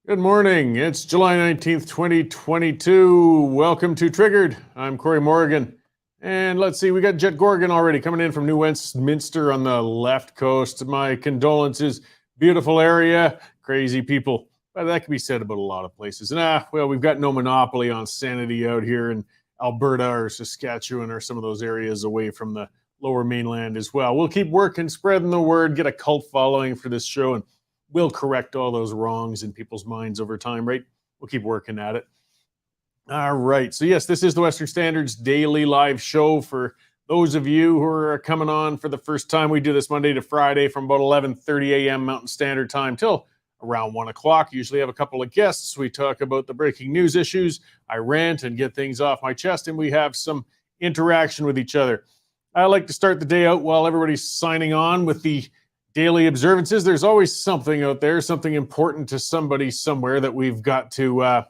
Good morning. It's July 19th, 2022. Welcome to Triggered. I'm Cory Morgan. And let's see, we got Jet Gorgon already coming in from New Westminster on the left coast. My condolences. Beautiful area, crazy people. But that can be said about a lot of places. And well, we've got no monopoly on sanity out here in Alberta or Saskatchewan or some of those areas away from the lower mainland as well. We'll keep working, spreading the word, get a cult following for this show, and we'll correct all those wrongs in people's minds over time, right? We'll keep working at it. All right. So, yes, this is the Western Standard's daily live show. For those of you who are coming on for the first time, we do this Monday to Friday from about 11:30 a.m. Mountain Standard Time till around 1 o'clock. Usually have a couple of guests. We talk about the breaking news issues. I rant and get things off my chest, and we have some interaction with each other. I like to start the day out while everybody's signing on with the daily observances. There's always something out there, something important to somebody somewhere that we've got to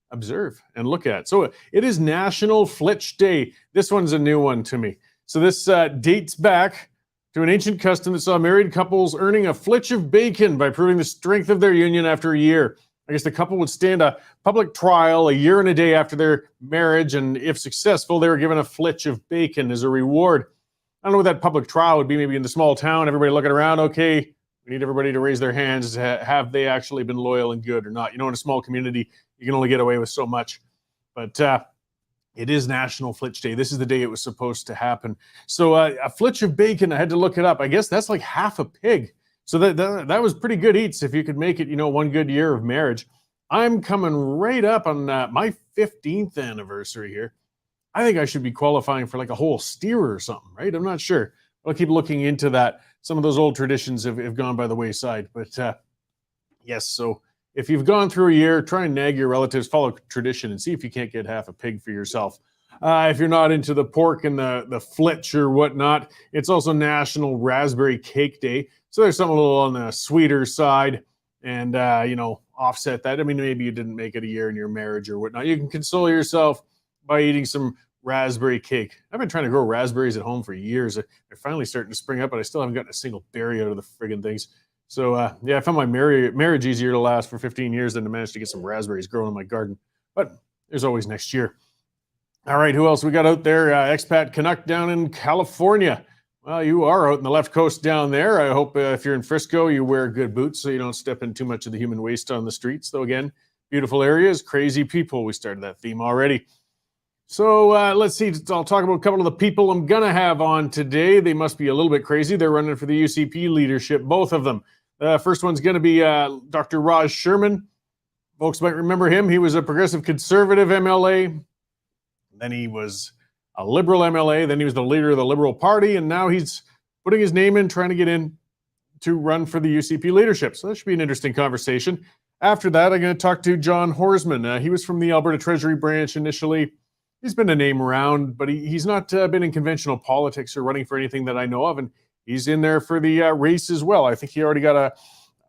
observe and look at. So it is National Flitch Day. This one's a new one to me. So this dates back to an ancient custom that saw married couples earning a flitch of bacon by proving the strength of their union after a year. I guess the couple would stand a public trial a year and a day after their marriage, and if successful, they were given a flitch of bacon as a reward. I don't know what that public trial would be, maybe in the small town, everybody looking around, okay, we need everybody to raise their hands. Have they actually been loyal and good or not? You know, in a small community, you can only get away with so much. But it is National Flitch Day. This is the day it was supposed to happen. So a flitch of bacon, I had to look it up. I guess that's like half a pig. So that was pretty good eats if you could make it, you know, one good year of marriage. I'm coming right up on my 15th anniversary here. I think I should be qualifying for like a whole steer or something, right? I'm not sure. I'll keep looking into that. Some of those old traditions have gone by the wayside. But yes, so if you've gone through a year, try and nag your relatives, follow tradition, and see if you can't get half a pig for yourself. If you're not into the pork and the flitch or whatnot, it's also National Raspberry Cake Day. So there's something a little on the sweeter side and, offset that. I mean, maybe you didn't make it a year in your marriage or whatnot. You can console yourself by eating some raspberry cake. I've been trying to grow raspberries at home for years. They're finally starting to spring up, but I still haven't gotten a single berry out of the friggin' things. So, I found my marriage easier to last for 15 years than to manage to get some raspberries growing in my garden. But there's always next year. All right, who else we got out there? Expat Canuck down in California. Well, you are out in the left coast down there. I hope if you're in Frisco, you wear good boots so you don't step in too much of the human waste on the streets. Though, again, beautiful areas, crazy people. We started that theme already. So let's see. I'll talk about a couple of the people I'm going to have on today. They must be a little bit crazy. They're running for the UCP leadership, both of them. First one's going to be Dr. Sherman. Folks might remember him. He was a progressive conservative MLA. Then he was a liberal MLA. Then he was the leader of the Liberal Party. And now he's putting his name in, trying to get in to run for the UCP leadership. So that should be an interesting conversation. After that, I'm going to talk to John Horsman. He was from the Alberta Treasury branch initially. He's been a name around, but he's not been in conventional politics or running for anything that I know of, and he's in there for the race as well. I think he already got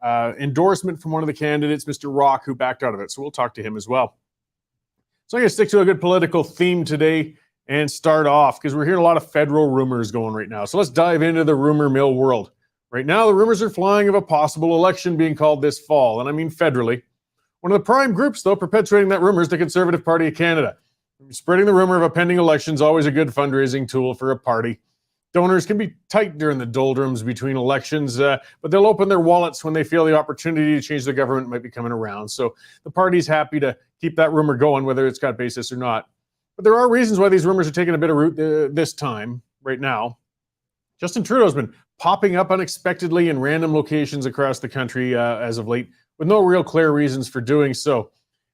a endorsement from one of the candidates, Mr. Rock, who backed out of it, so we'll talk to him as well. So I'm going to stick to a good political theme today and start off, because we're hearing a lot of federal rumors going right now. So let's dive into the rumor mill world. Right now, the rumors are flying of a possible election being called this fall, and I mean federally. One of the prime groups, though, perpetuating that rumor is the Conservative Party of Canada. Spreading the rumor of a pending election is always a good fundraising tool for a party. Donors can be tight during the doldrums between elections, but they'll open their wallets when they feel the opportunity to change the government might be coming around. So the party's happy to keep that rumor going, whether it's got basis or not. But there are reasons why these rumors are taking a bit of root this time, right now. Justin Trudeau's been popping up unexpectedly in random locations across the country as of late, with no real clear reasons for doing so.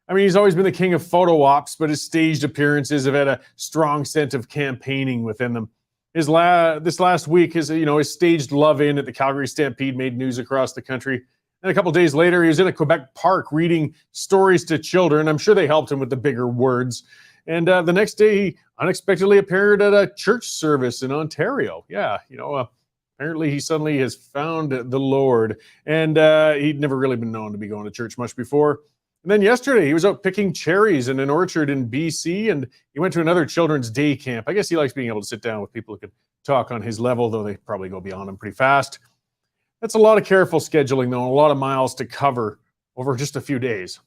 I mean, he's always been the king of photo ops, but his staged appearances have had a strong scent of campaigning within them. This last week, his staged love-in at the Calgary Stampede made news across the country. And a couple days later, he was in a Quebec park reading stories to children. I'm sure they helped him with the bigger words. And the next day, he unexpectedly appeared at a church service in Ontario. Yeah, apparently he suddenly has found the Lord. And he'd never really been known to be going to church much before. And then yesterday, he was out picking cherries in an orchard in BC, and he went to another children's day camp. I guess he likes being able to sit down with people who can talk on his level, though they probably go beyond him pretty fast. That's a lot of careful scheduling, though, and a lot of miles to cover over just a few days.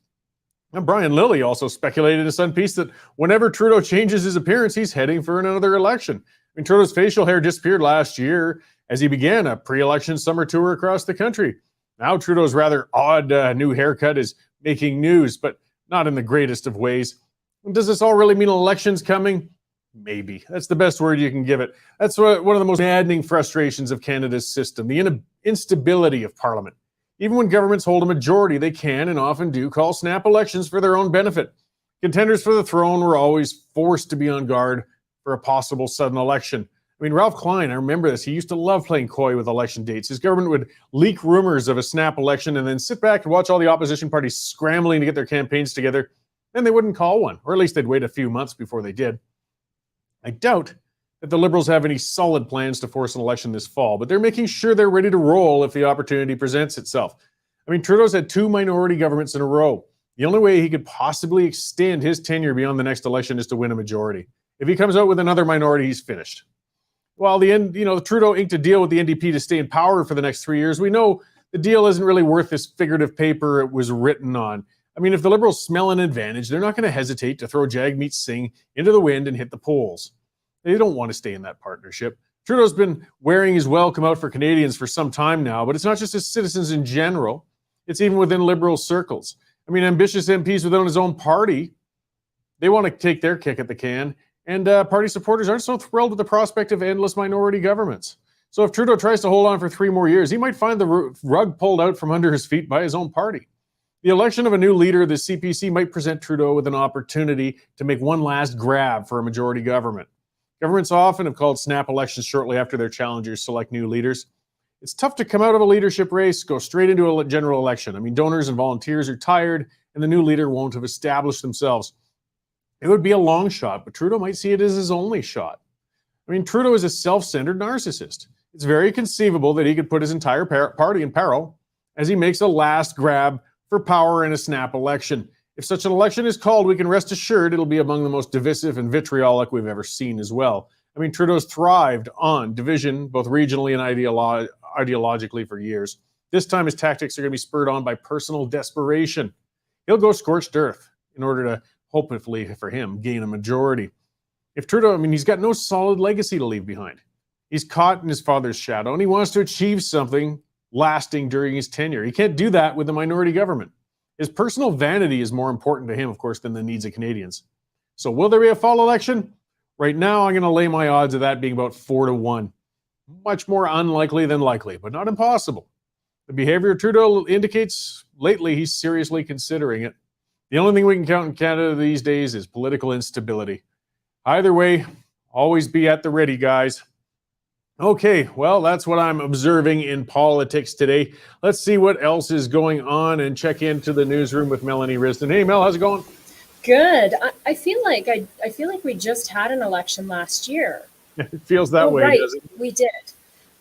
And Brian Lilly also speculated in a Sun piece that whenever Trudeau changes his appearance, he's heading for another election. I mean, Trudeau's facial hair disappeared last year as he began a pre-election summer tour across the country. Now Trudeau's rather odd new haircut is making news, but not in the greatest of ways. And does this all really mean elections coming? Maybe. That's the best word you can give it. That's one of the most maddening frustrations of Canada's system, the instability of Parliament. Even when governments hold a majority, they can and often do call snap elections for their own benefit. Contenders for the throne were always forced to be on guard for a possible sudden election. I mean, Ralph Klein, I remember this. He used to love playing coy with election dates. His government would leak rumors of a snap election and then sit back and watch all the opposition parties scrambling to get their campaigns together. And they wouldn't call one, or at least they'd wait a few months before they did. I doubt that the Liberals have any solid plans to force an election this fall, but they're making sure they're ready to roll if the opportunity presents itself. I mean, Trudeau's had 2 minority governments in a row. The only way he could possibly extend his tenure beyond the next election is to win a majority. If he comes out with another minority, he's finished. While Trudeau inked a deal with the NDP to stay in power for the next 3 years, we know the deal isn't really worth this figurative paper it was written on. I mean, if the Liberals smell an advantage, they're not going to hesitate to throw Jagmeet Singh into the wind and hit the polls. They don't want to stay in that partnership. Trudeau's been wearing his welcome out for Canadians for some time now, but it's not just his citizens in general. It's even within Liberal circles. I mean, ambitious MPs within his own party, they want to take their kick at the can, and party supporters aren't so thrilled with the prospect of endless minority governments. So if Trudeau tries to hold on for 3 more years, he might find the rug pulled out from under his feet by his own party. The election of a new leader of the CPC might present Trudeau with an opportunity to make one last grab for a majority government. Governments often have called snap elections shortly after their challengers select new leaders. It's tough to come out of a leadership race, go straight into a general election. I mean, donors and volunteers are tired, and the new leader won't have established themselves. It would be a long shot, but Trudeau might see it as his only shot. I mean, Trudeau is a self-centered narcissist. It's very conceivable that he could put his entire party in peril as he makes a last grab for power in a snap election. If such an election is called, we can rest assured it'll be among the most divisive and vitriolic we've ever seen as well. I mean, Trudeau's thrived on division, both regionally and ideologically for years. This time his tactics are going to be spurred on by personal desperation. He'll go scorched earth in order to, hopefully for him, gain a majority. If Trudeau, he's got no solid legacy to leave behind. He's caught in his father's shadow, and he wants to achieve something lasting during his tenure. He can't do that with a minority government. His personal vanity is more important to him, of course, than the needs of Canadians. So will there be a fall election? Right now, I'm going to lay my odds of that being about 4-1. Much more unlikely than likely, but not impossible. The behavior of Trudeau indicates lately he's seriously considering it. The only thing we can count in Canada these days is political instability. Either way, always be at the ready, guys. Okay, well, that's what I'm observing in politics today. Let's see what else is going on and check into the newsroom with Melanie Risden. Hey, Mel, how's it going? Good. I feel like we just had an election last year. It feels that way, right. Doesn't it? We did.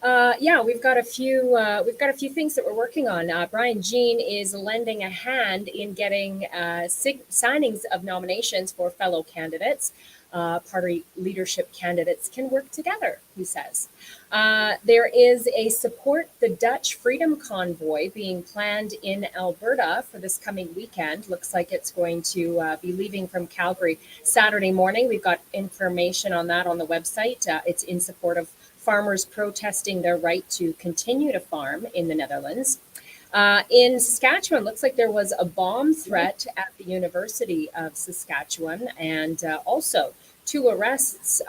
Yeah, we've got a few things that we're working on. Brian Jean is lending a hand in getting signings of nominations for fellow candidates. Party leadership candidates can work together, he says. There is a Support the Dutch Freedom Convoy being planned in Alberta for this coming weekend. Looks like it's going to be leaving from Calgary Saturday morning. We've got information on that on the website. It's in support of farmers protesting their right to continue to farm in the Netherlands. In Saskatchewan, looks like there was a bomb threat at the University of Saskatchewan, and also two arrests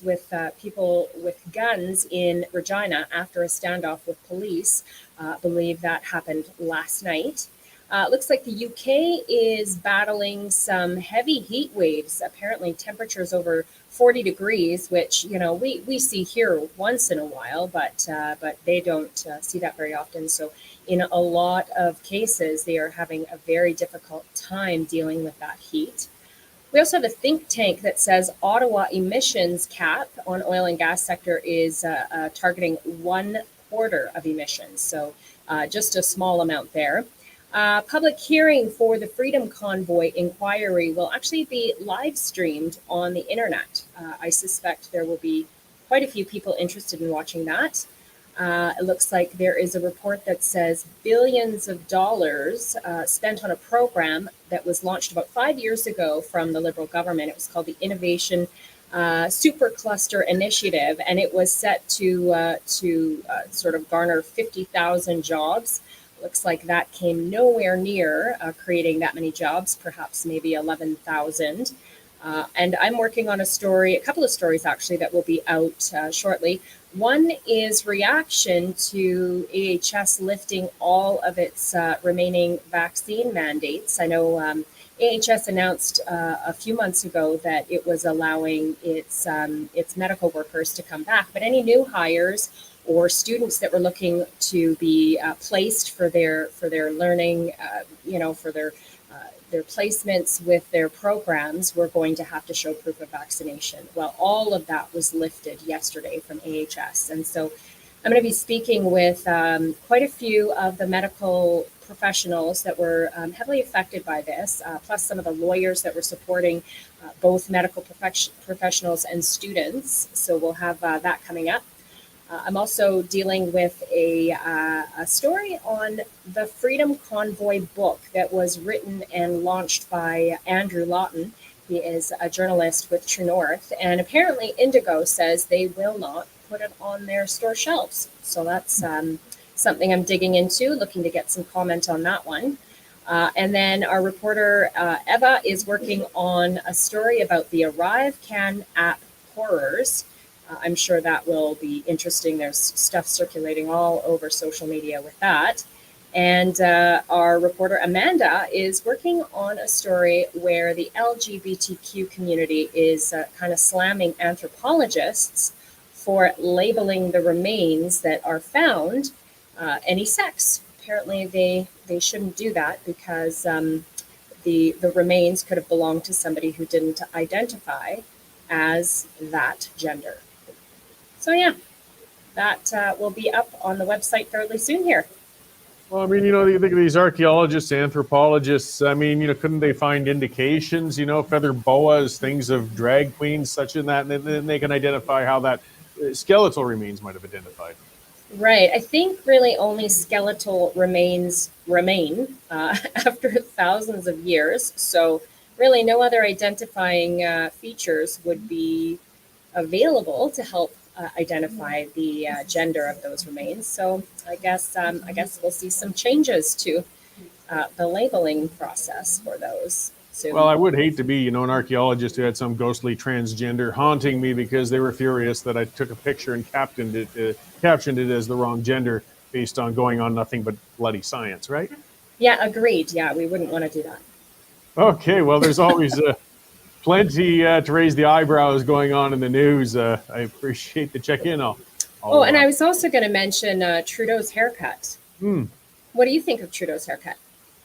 with people with guns in Regina after a standoff with police. I believe that happened last night. Looks like the UK is battling some heavy heat waves. Apparently temperatures over 40 degrees, which, we see here once in a while, but they don't see that very often. So in a lot of cases, they are having a very difficult time dealing with that heat. We also have a think tank that says Ottawa emissions cap on oil and gas sector is targeting 1/4 of emissions. So just a small amount there. Public hearing for the Freedom Convoy inquiry will actually be live streamed on the internet. I suspect there will be quite a few people interested in watching that. It looks like there is a report that says billions of dollars spent on a program that was launched about 5 years ago from the Liberal government. It was called the Innovation Supercluster Initiative, and it was set to sort of garner 50,000 jobs. Looks like that came nowhere near creating that many jobs, perhaps maybe 11,000. And I'm working on a couple of stories actually, that will be out shortly. One is reaction to AHS lifting all of its remaining vaccine mandates. I know AHS announced a few months ago that it was allowing its medical workers to come back, but any new hires or students that were looking to be placed for their learning, for their placements with their programs, were going to have to show proof of vaccination. Well, all of that was lifted yesterday from AHS. And so I'm going to be speaking with quite a few of the medical professionals that were heavily affected by this, plus some of the lawyers that were supporting both medical professionals and students. So we'll have that coming up. I'm also dealing with a story on the Freedom Convoy book that was written and launched by Andrew Lawton. He is a journalist with True North, and apparently Indigo says they will not put it on their store shelves. So that's something I'm digging into, looking to get some comment on that one. And then our reporter, Eva, is working on a story about the ArriveCan app horrors. I'm sure that will be interesting. There's stuff circulating all over social media with that. And our reporter Amanda is working on a story where the LGBTQ community is kind of slamming anthropologists for labeling the remains that are found any sex. Apparently they shouldn't do that because the remains could have belonged to somebody who didn't identify as that gender. So yeah, that will be up on the website fairly soon here. Well, I mean, you think of these archaeologists, anthropologists. I mean, couldn't they find indications, feather boas, things of drag queens, such and that, and then they can identify how that skeletal remains might have identified. Right. I think really only skeletal remains remain after thousands of years. So really no other identifying features would be available to help identify the gender of those remains. So I guess we'll see some changes to the labeling process for those soon. Well, I would hate to be, an archaeologist who had some ghostly transgender haunting me because they were furious that I took a picture and captioned it as the wrong gender based on going on nothing but bloody science, right? Yeah, agreed. Yeah, we wouldn't want to do that. Okay, well, there's always plenty to raise the eyebrows going on in the news. I appreciate the check-in. And I was also going to mention Trudeau's haircut. What do you think of Trudeau's haircut?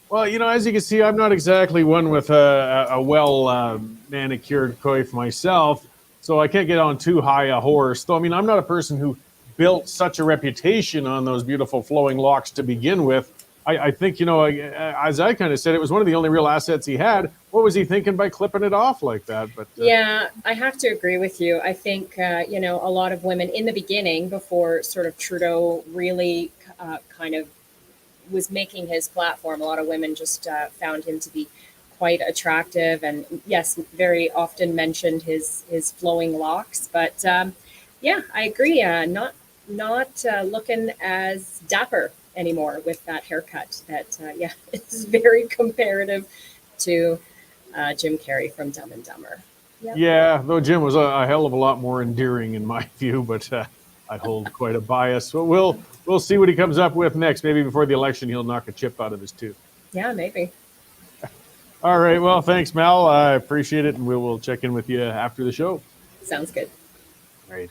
Well, as you can see, I'm not exactly one with a well manicured coif myself, so I can't get on too high a horse. Though, I'm not a person who built such a reputation on those beautiful flowing locks to begin with. I think, as I kind of said, it was one of the only real assets he had. What was he thinking by clipping it off like that? But yeah, I have to agree with you. I think, a lot of women in the beginning, before sort of Trudeau really kind of was making his platform, a lot of women just found him to be quite attractive, and yes, very often mentioned his flowing locks. But yeah, I agree. Not looking as dapper anymore with that haircut. That it's very comparative to Jim Carrey from Dumb and Dumber. Yep. Yeah, though Jim was a hell of a lot more endearing in my view, but I hold quite a bias. So we'll see what he comes up with next. Maybe before the election, he'll knock a chip out of his tooth. Yeah, maybe. All right. Well, thanks, Mel. I appreciate it, and we will check in with you after the show. Sounds good. All right.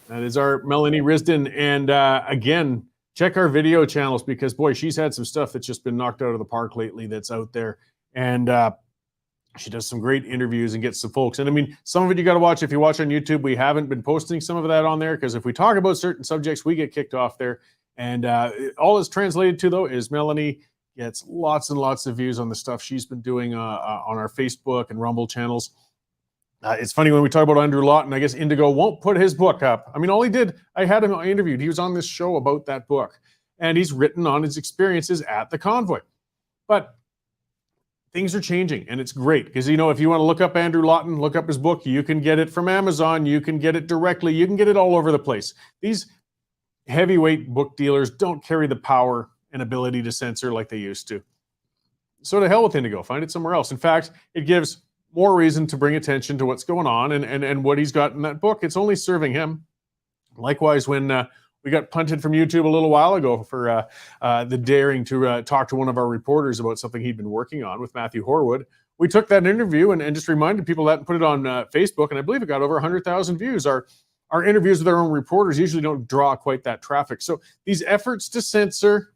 That is our Melanie Risden. And again, check our video channels because, boy, she's had some stuff that's just been knocked out of the park lately that's out there. And she does some great interviews and gets some folks. And some of it you got to watch. If you watch on YouTube, we haven't been posting some of that on there because if we talk about certain subjects, we get kicked off there. And all it's translated to, though, is Melanie gets lots and lots of views on the stuff she's been doing on our Facebook and Rumble channels. It's funny when we talk about Andrew Lawton, I guess Indigo won't put his book up. I mean, all he did, I had him interviewed. He was on this show about that book, and he's written on his experiences at the convoy. But things are changing, and it's great because, you know, if you want to look up Andrew Lawton, look up his book, you can get it from Amazon, you can get it directly, you can get it all over the place. These heavyweight book dealers don't carry the power and ability to censor like they used to. So to hell with Indigo, find it somewhere else. In fact, it gives more reason to bring attention to what's going on and what he's got in that book. It's only serving him. Likewise, when we got punted from YouTube a little while ago for the daring to talk to one of our reporters about something he'd been working on with Matthew Horwood, we took that interview and just reminded people that and put it on Facebook, and I believe it got over 100,000 views. Our interviews with our own reporters usually don't draw quite that traffic. So these efforts to censor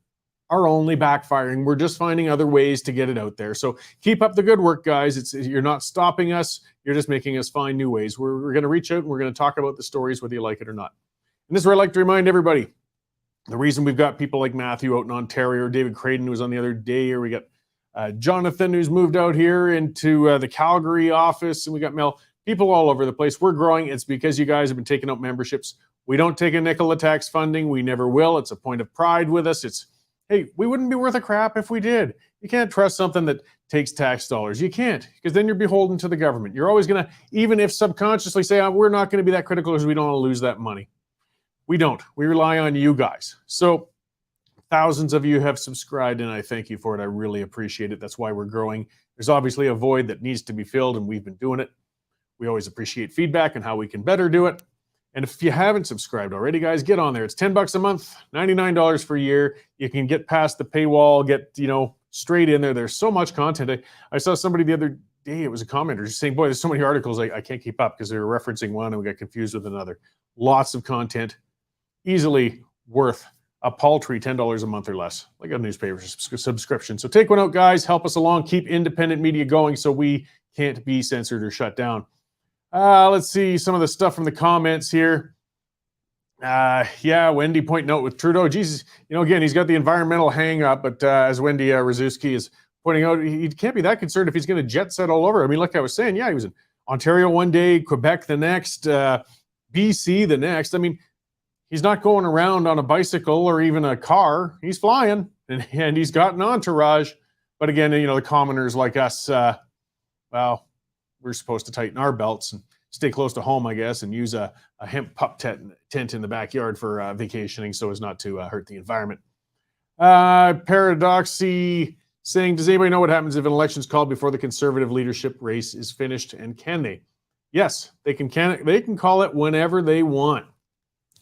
are only backfiring. We're just finding other ways to get it out there. So keep up the good work, guys. You're not stopping us. You're just making us find new ways. We're going to reach out and we're going to talk about the stories, whether you like it or not. And this is where I like to remind everybody, the reason we've got people like Matthew out in Ontario, or David Creighton, who was on the other day, or we got Jonathan, who's moved out here into the Calgary office, and we got Mel, people all over the place. We're growing. It's because you guys have been taking out memberships. We don't take a nickel of tax funding. We never will. It's a point of pride with us. Hey, we wouldn't be worth a crap if we did. You can't trust something that takes tax dollars. You can't, because then you're beholden to the government. You're always going to, even if subconsciously say, we're not going to be that critical because we don't want to lose that money. We don't. We rely on you guys. So thousands of you have subscribed, and I thank you for it. I really appreciate it. That's why we're growing. There's obviously a void that needs to be filled, and we've been doing it. We always appreciate feedback and how we can better do it. And if you haven't subscribed already, guys, get on there. It's $10 a month, $99 for a year. You can get past the paywall, get, straight in there. There's so much content. I saw somebody the other day, it was a commenter, just saying, boy, there's so many articles I can't keep up because they were referencing one and we got confused with another. Lots of content, easily worth a paltry $10 a month or less, like a newspaper subscription. So take one out, guys. Help us along. Keep independent media going so we can't be censored or shut down. Let's see some of the stuff from the comments here. Wendy pointing out with Trudeau, Jesus, again, he's got the environmental hang up, but as Wendy Rzuski is pointing out, he can't be that concerned if he's going to jet set all over. I mean, like I was saying, he was in Ontario one day, Quebec the next, BC the next. I mean, he's not going around on a bicycle or even a car. He's flying, and he's got an entourage. But again, the commoners like us, we're supposed to tighten our belts and stay close to home, I guess, and use a hemp pup tent in the backyard for vacationing so as not to hurt the environment. Paradoxy saying, does anybody know what happens if an election is called before the Conservative leadership race is finished, and can they? Yes, they can call it whenever they want,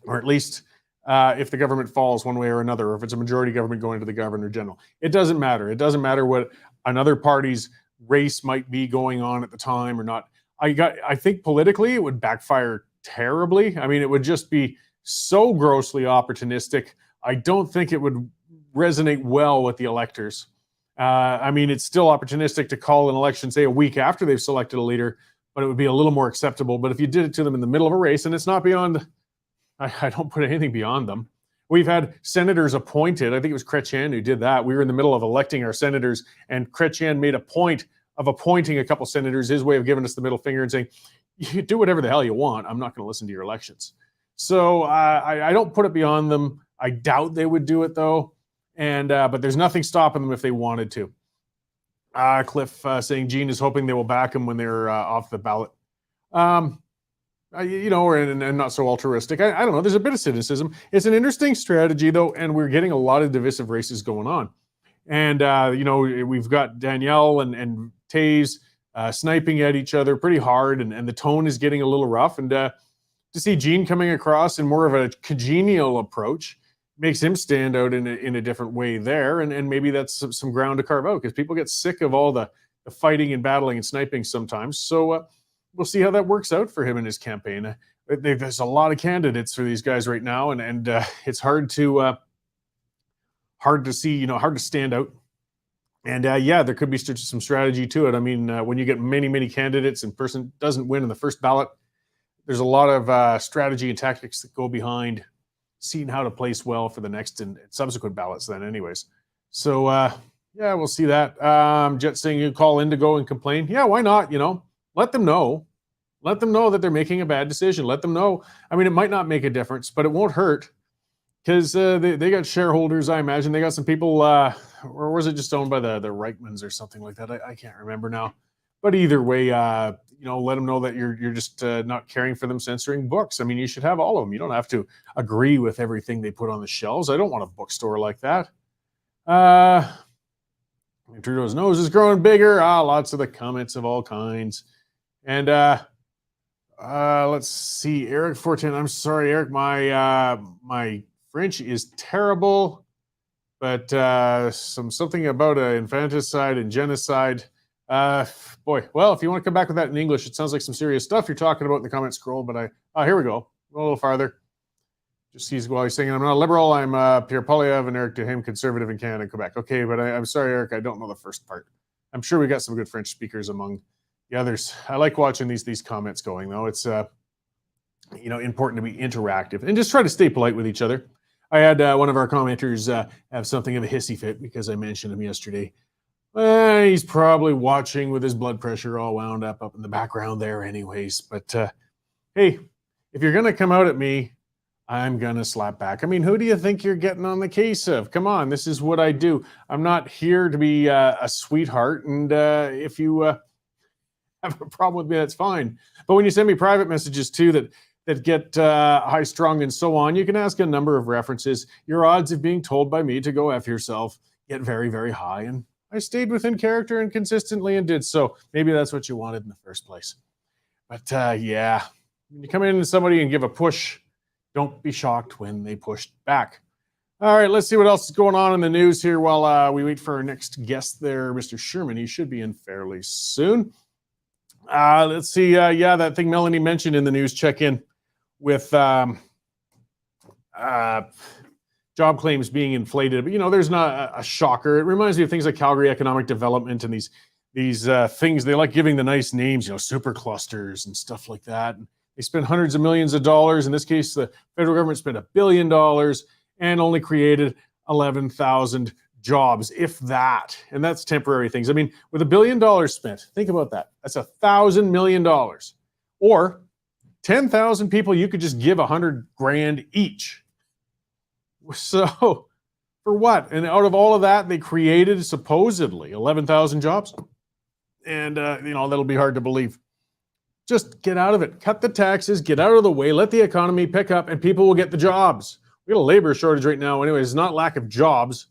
or at least if the government falls one way or another, or if it's a majority government going to the Governor General. It doesn't matter. It doesn't matter what another party's race might be going on at the time or not. I think politically it would backfire terribly. I mean, it would just be so grossly opportunistic. I don't think it would resonate well with the electors. I mean, it's still opportunistic to call an election, say, a week after they've selected a leader, but it would be a little more acceptable. But if you did it to them in the middle of a race, and it's not beyond, I don't put anything beyond them. We've had senators appointed. I think it was Chrétien who did that. We were in the middle of electing our senators, and Chrétien made a point of appointing a couple senators, his way of giving us the middle finger and saying, you do whatever the hell you want. I'm not going to listen to your elections. So I don't put it beyond them. I doubt they would do it, though. And but there's nothing stopping them if they wanted to. Cliff saying Gene is hoping they will back him when they're off the ballot. And not so altruistic. I don't know. There's a bit of cynicism. It's an interesting strategy, though, and we're getting a lot of divisive races going on. And, we've got Danielle and Taves sniping at each other pretty hard, and the tone is getting a little rough. And to see Gene coming across in more of a congenial approach makes him stand out in a different way there. And maybe that's some ground to carve out, because people get sick of all the fighting and battling and sniping sometimes. So we'll see how that works out for him in his campaign. There's a lot of candidates for these guys right now, and it's hard to see, hard to stand out. And there could be some strategy to it. I mean, when you get many, many candidates and person doesn't win in the first ballot, there's a lot of strategy and tactics that go behind seeing how to place well for the next and subsequent ballots then anyways. So, we'll see that. Jet saying you call Indigo and complain. Yeah, why not? Let them know. Let them know that they're making a bad decision. Let them know. I mean, it might not make a difference, but it won't hurt because they got shareholders, I imagine. They got some people, or was it just owned by the Reichmans or something like that? I can't remember now. But either way, let them know that you're just not caring for them censoring books. I mean, you should have all of them. You don't have to agree with everything they put on the shelves. I don't want a bookstore like that. Trudeau's nose is growing bigger. Lots of the comments of all kinds. And let's see, Eric 410. I'm sorry, Eric. My French is terrible, but something about infanticide and genocide. Boy, well, if you want to come back with that in English, it sounds like some serious stuff you're talking about in the comment scroll. But here we go. A little farther. Just while he's saying I'm not a liberal, I'm Pierre Polyev, and Eric Duham, conservative in Canada and Quebec. Okay, but I'm sorry, Eric, I don't know the first part. I'm sure we got some good French speakers among the others. I like watching these comments going, though. It's important to be interactive and just try to stay polite with each other. I had one of our commenters have something of a hissy fit because I mentioned him yesterday. He's probably watching with his blood pressure all wound up in the background there anyways. But hey, if you're going to come out at me, I'm going to slap back. I mean, who do you think you're getting on the case of? Come on, this is what I do. I'm not here to be a sweetheart. And if you have a problem with me, that's fine. But when you send me private messages too that get high-strung and so on, you can ask a number of references. Your odds of being told by me to go F yourself get very, very high. And I stayed within character and consistently and did so. Maybe that's what you wanted in the first place. But yeah, when you come in to somebody and give a push, don't be shocked when they pushed back. All right, let's see what else is going on in the news here while we wait for our next guest there, Mr. Sherman. He should be in fairly soon. Let's see. That thing Melanie mentioned in the news check-in with job claims being inflated. But, there's not a shocker. It reminds me of things like Calgary Economic Development and these things. They like giving the nice names, super clusters and stuff like that. And they spend hundreds of millions of dollars. In this case, the federal government spent $1 billion and only created 11,000 jobs, if that. And that's temporary things. I mean, with $1 billion spent, think about that. That's $1,000 million. Or 10,000 people, you could just give $100,000 each. So for what? And out of all of that, they created supposedly 11,000 jobs. And, that'll be hard to believe. Just get out of it. Cut the taxes, get out of the way, let the economy pick up, and people will get the jobs. We got a labor shortage right now anyway. It's not lack of jobs.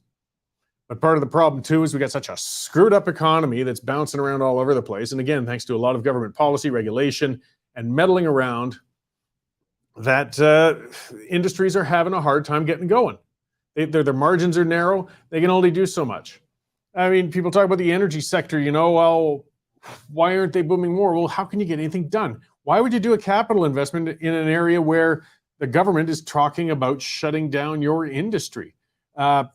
But part of the problem, too, is we got such a screwed up economy that's bouncing around all over the place. And again, thanks to a lot of government policy, regulation, and meddling around, that industries are having a hard time getting going. Their margins are narrow. They can only do so much. I mean, people talk about the energy sector, well, why aren't they booming more? Well, how can you get anything done? Why would you do a capital investment in an area where the government is talking about shutting down your industry? With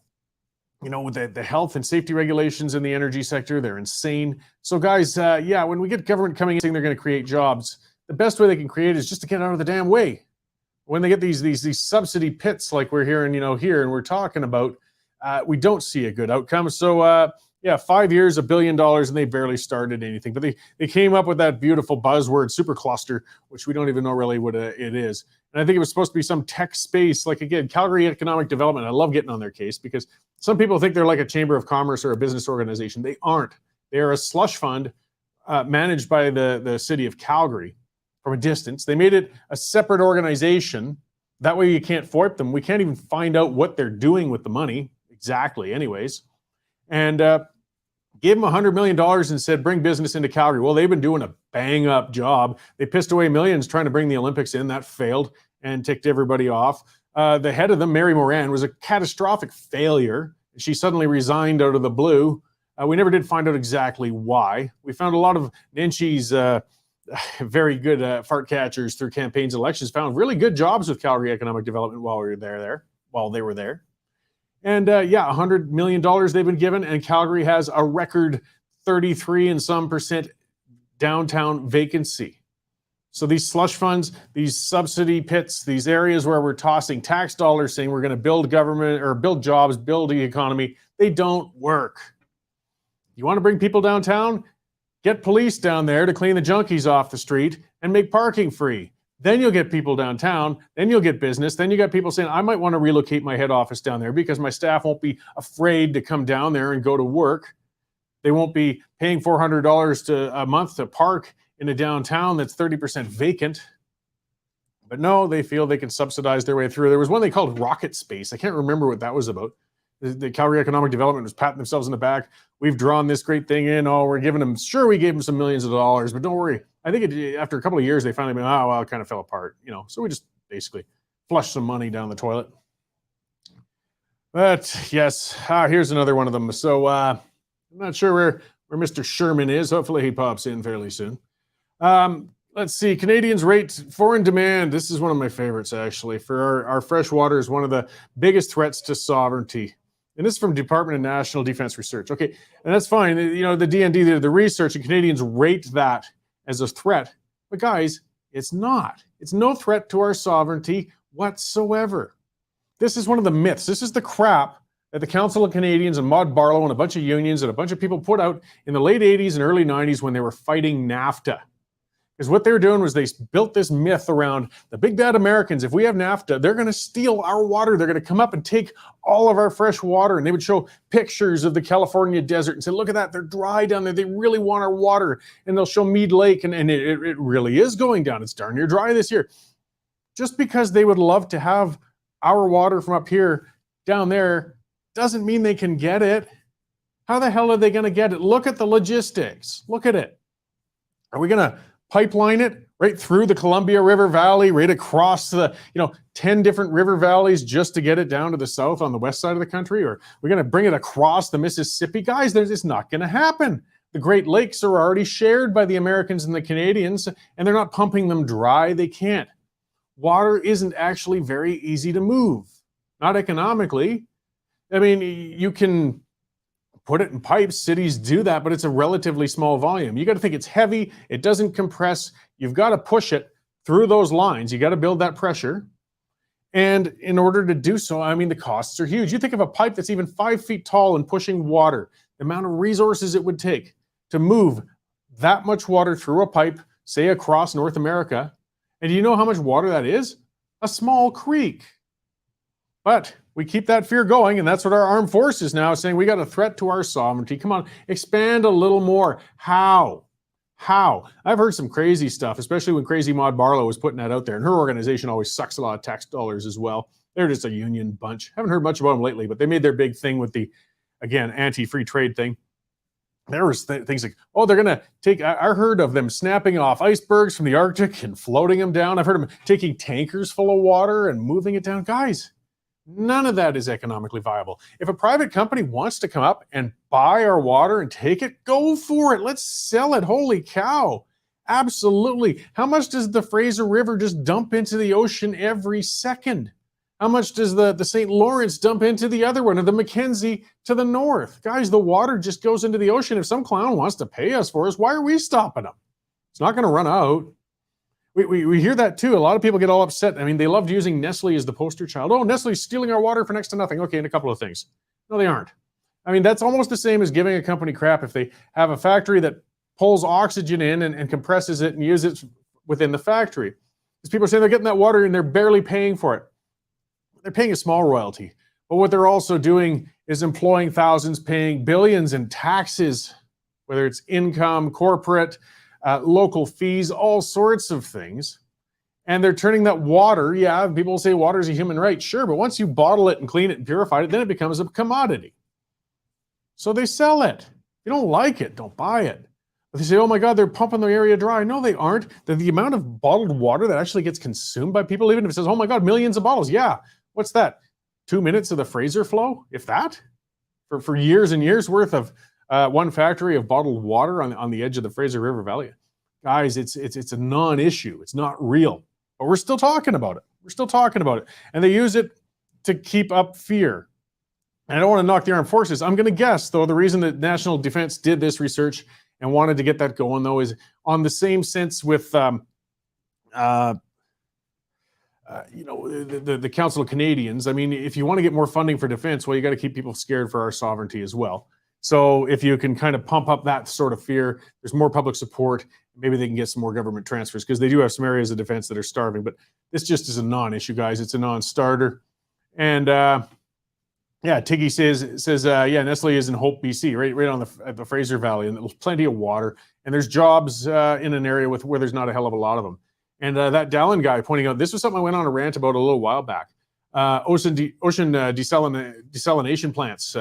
the health and safety regulations in the energy sector, they're insane. So guys, when we get government coming in saying they're going to create jobs, the best way they can create is just to get out of the damn way. When they get these subsidy pits like we're hearing, here, and we're talking about, we don't see a good outcome. So 5 years, $1 billion, and they barely started anything. But they came up with that beautiful buzzword, supercluster, which we don't even know really what it is. And I think it was supposed to be some tech space, like, again, Calgary Economic Development. I love getting on their case because some people think they're like a chamber of commerce or a business organization. They aren't. They are a slush fund managed by the city of Calgary from a distance. They made it a separate organization. That way you can't FOIP them. We can't even find out what they're doing with the money exactly anyways. And gave them $100 million and said, bring business into Calgary. Well, they've been doing a bang-up job. They pissed away millions trying to bring the Olympics in. That failed and ticked everybody off. The head of them, Mary Moran, was a catastrophic failure. She suddenly resigned out of the blue. We never did find out exactly why. We found a lot of Nenchi's very good fart catchers through campaigns and elections, found really good jobs with Calgary Economic Development while they were there. And $100 million they've been given, and Calgary has a record 33 and some % downtown vacancy. So these slush funds, these subsidy pits, these areas where we're tossing tax dollars saying we're going to build government or build jobs, build the economy, they don't work. You want to bring people downtown? Get police down there to clean the junkies off the street and make parking free. Then you'll get people downtown, then you'll get business, then you got people saying, I might want to relocate my head office down there because my staff won't be afraid to come down there and go to work. They won't be paying $400 a month to park in a downtown that's 30% vacant. But no, they feel they can subsidize their way through. There was one they called Rocket Space. I can't remember what that was about. The Calgary Economic Development was patting themselves in the back. We've drawn this great thing in. Oh, we're giving them, sure, we gave them some millions of dollars, but don't worry. I think after a couple of years, they finally went, oh, well, it kind of fell apart. So we just basically flushed some money down the toilet. But yes, here's another one of them. So I'm not sure where Mr. Sherman is. Hopefully he pops in fairly soon. Let's see, Canadians rate foreign demand. This is one of my favorites, actually. For our fresh water is one of the biggest threats to sovereignty. And this is from Department of National Defense Research. Okay, and that's fine. The DND did the research, and Canadians rate that as a threat. But guys, it's not. It's no threat to our sovereignty whatsoever. This is one of the myths. This is the crap that the Council of Canadians and Maud Barlow and a bunch of unions and a bunch of people put out in the late 80s and early 90s when they were fighting NAFTA. Because what they were doing was they built this myth around the big bad Americans. If we have NAFTA, they're going to steal our water. They're going to come up and take all of our fresh water. And they would show pictures of the California desert and say, look at that, they're dry down there. They really want our water. And they'll show Mead Lake, and it really is going down. It's darn near dry this year. Just because they would love to have our water from up here down there doesn't mean they can get it. How the hell are they going to get it? Look at the logistics. Look at it. Are we going to pipeline it right through the Columbia River Valley, right across the 10 different river valleys just to get it down to the south on the west side of the country? Or we're going to bring it across the Mississippi? Guys, it's not going to happen. The Great Lakes are already shared by the Americans and the Canadians, and they're not pumping them dry. They can't. Water isn't actually very easy to move, not economically. I mean, you can put it in pipes. Cities do that, but it's a relatively small volume. You got to think it's heavy. It doesn't compress. You've got to push it through those lines. You got to build that pressure. And in order to do so, I mean, the costs are huge. You think of a pipe that's even 5 feet tall and pushing water, the amount of resources it would take to move that much water through a pipe, say across North America. And do you know how much water that is? A small creek. But we keep that fear going, and that's what our armed forces now is saying. We got a threat to our sovereignty. Come on, expand a little more. How? I've heard some crazy stuff, especially when crazy Maud Barlow was putting that out there, and her organization always sucks a lot of tax dollars as well. They're just a union bunch. Haven't heard much about them lately, but they made their big thing with the, again, anti-free trade thing. There was things like, oh, they're going to take, I heard of them snapping off icebergs from the Arctic and floating them down. I've heard them taking tankers full of water and moving it down. Guys, none of that is economically viable. If a private company wants to come up and buy our water and take it, go for it. Let's sell it. Holy cow. Absolutely. How much does the Fraser River just dump into the ocean every second? How much does the St. Lawrence dump into the other one, or the Mackenzie to the north? Guys, the water just goes into the ocean. If some clown wants to pay us for us, why are we stopping them? It's not going to run out. We hear that too. A lot of people get all upset. I mean, they loved using Nestle as the poster child. Oh, Nestle's stealing our water for next to nothing. Okay, and a couple of things. No, they aren't. I mean, that's almost the same as giving a company crap if they have a factory that pulls oxygen in and compresses it and uses it within the factory. Because people are saying they're getting that water and they're barely paying for it. They're paying a small royalty. But what they're also doing is employing thousands, paying billions in taxes, whether it's income, corporate, local fees, all sorts of things. And they're turning that water, yeah, people say water is a human right, sure, but once you bottle it and clean it and purify it, then it becomes a commodity. So they sell it. If you don't like it, don't buy it. But they say, oh my God, they're pumping the area dry. No, they aren't. The amount of bottled water that actually gets consumed by people, even if it says, oh my God, millions of bottles, yeah. What's that? 2 minutes of the Fraser flow, if that? For years and years worth of one factory of bottled water on the edge of the Fraser River Valley. Guys, it's a non-issue. It's not real. But we're still talking about it. We're still talking about it. And they use it to keep up fear. And I don't want to knock the armed forces. I'm going to guess, though, the reason that National Defense did this research and wanted to get that going, though, is on the same sense with the Council of Canadians. I mean, if you want to get more funding for defense, well, you got to keep people scared for our sovereignty as well. So if you can kind of pump up that sort of fear, there's more public support, Maybe they can get some more government transfers because they do have some areas of defense that are starving. But this just is a non-issue, guys. It's a non-starter. And yeah, Tiggy says yeah, Nestle is in Hope, BC, right on the Fraser Valley, and there's plenty of water, and there's jobs in an area where there's not a hell of a lot of them. And that Dallin guy pointing out, this was something I went on a rant about a little while back. Ocean desalination plants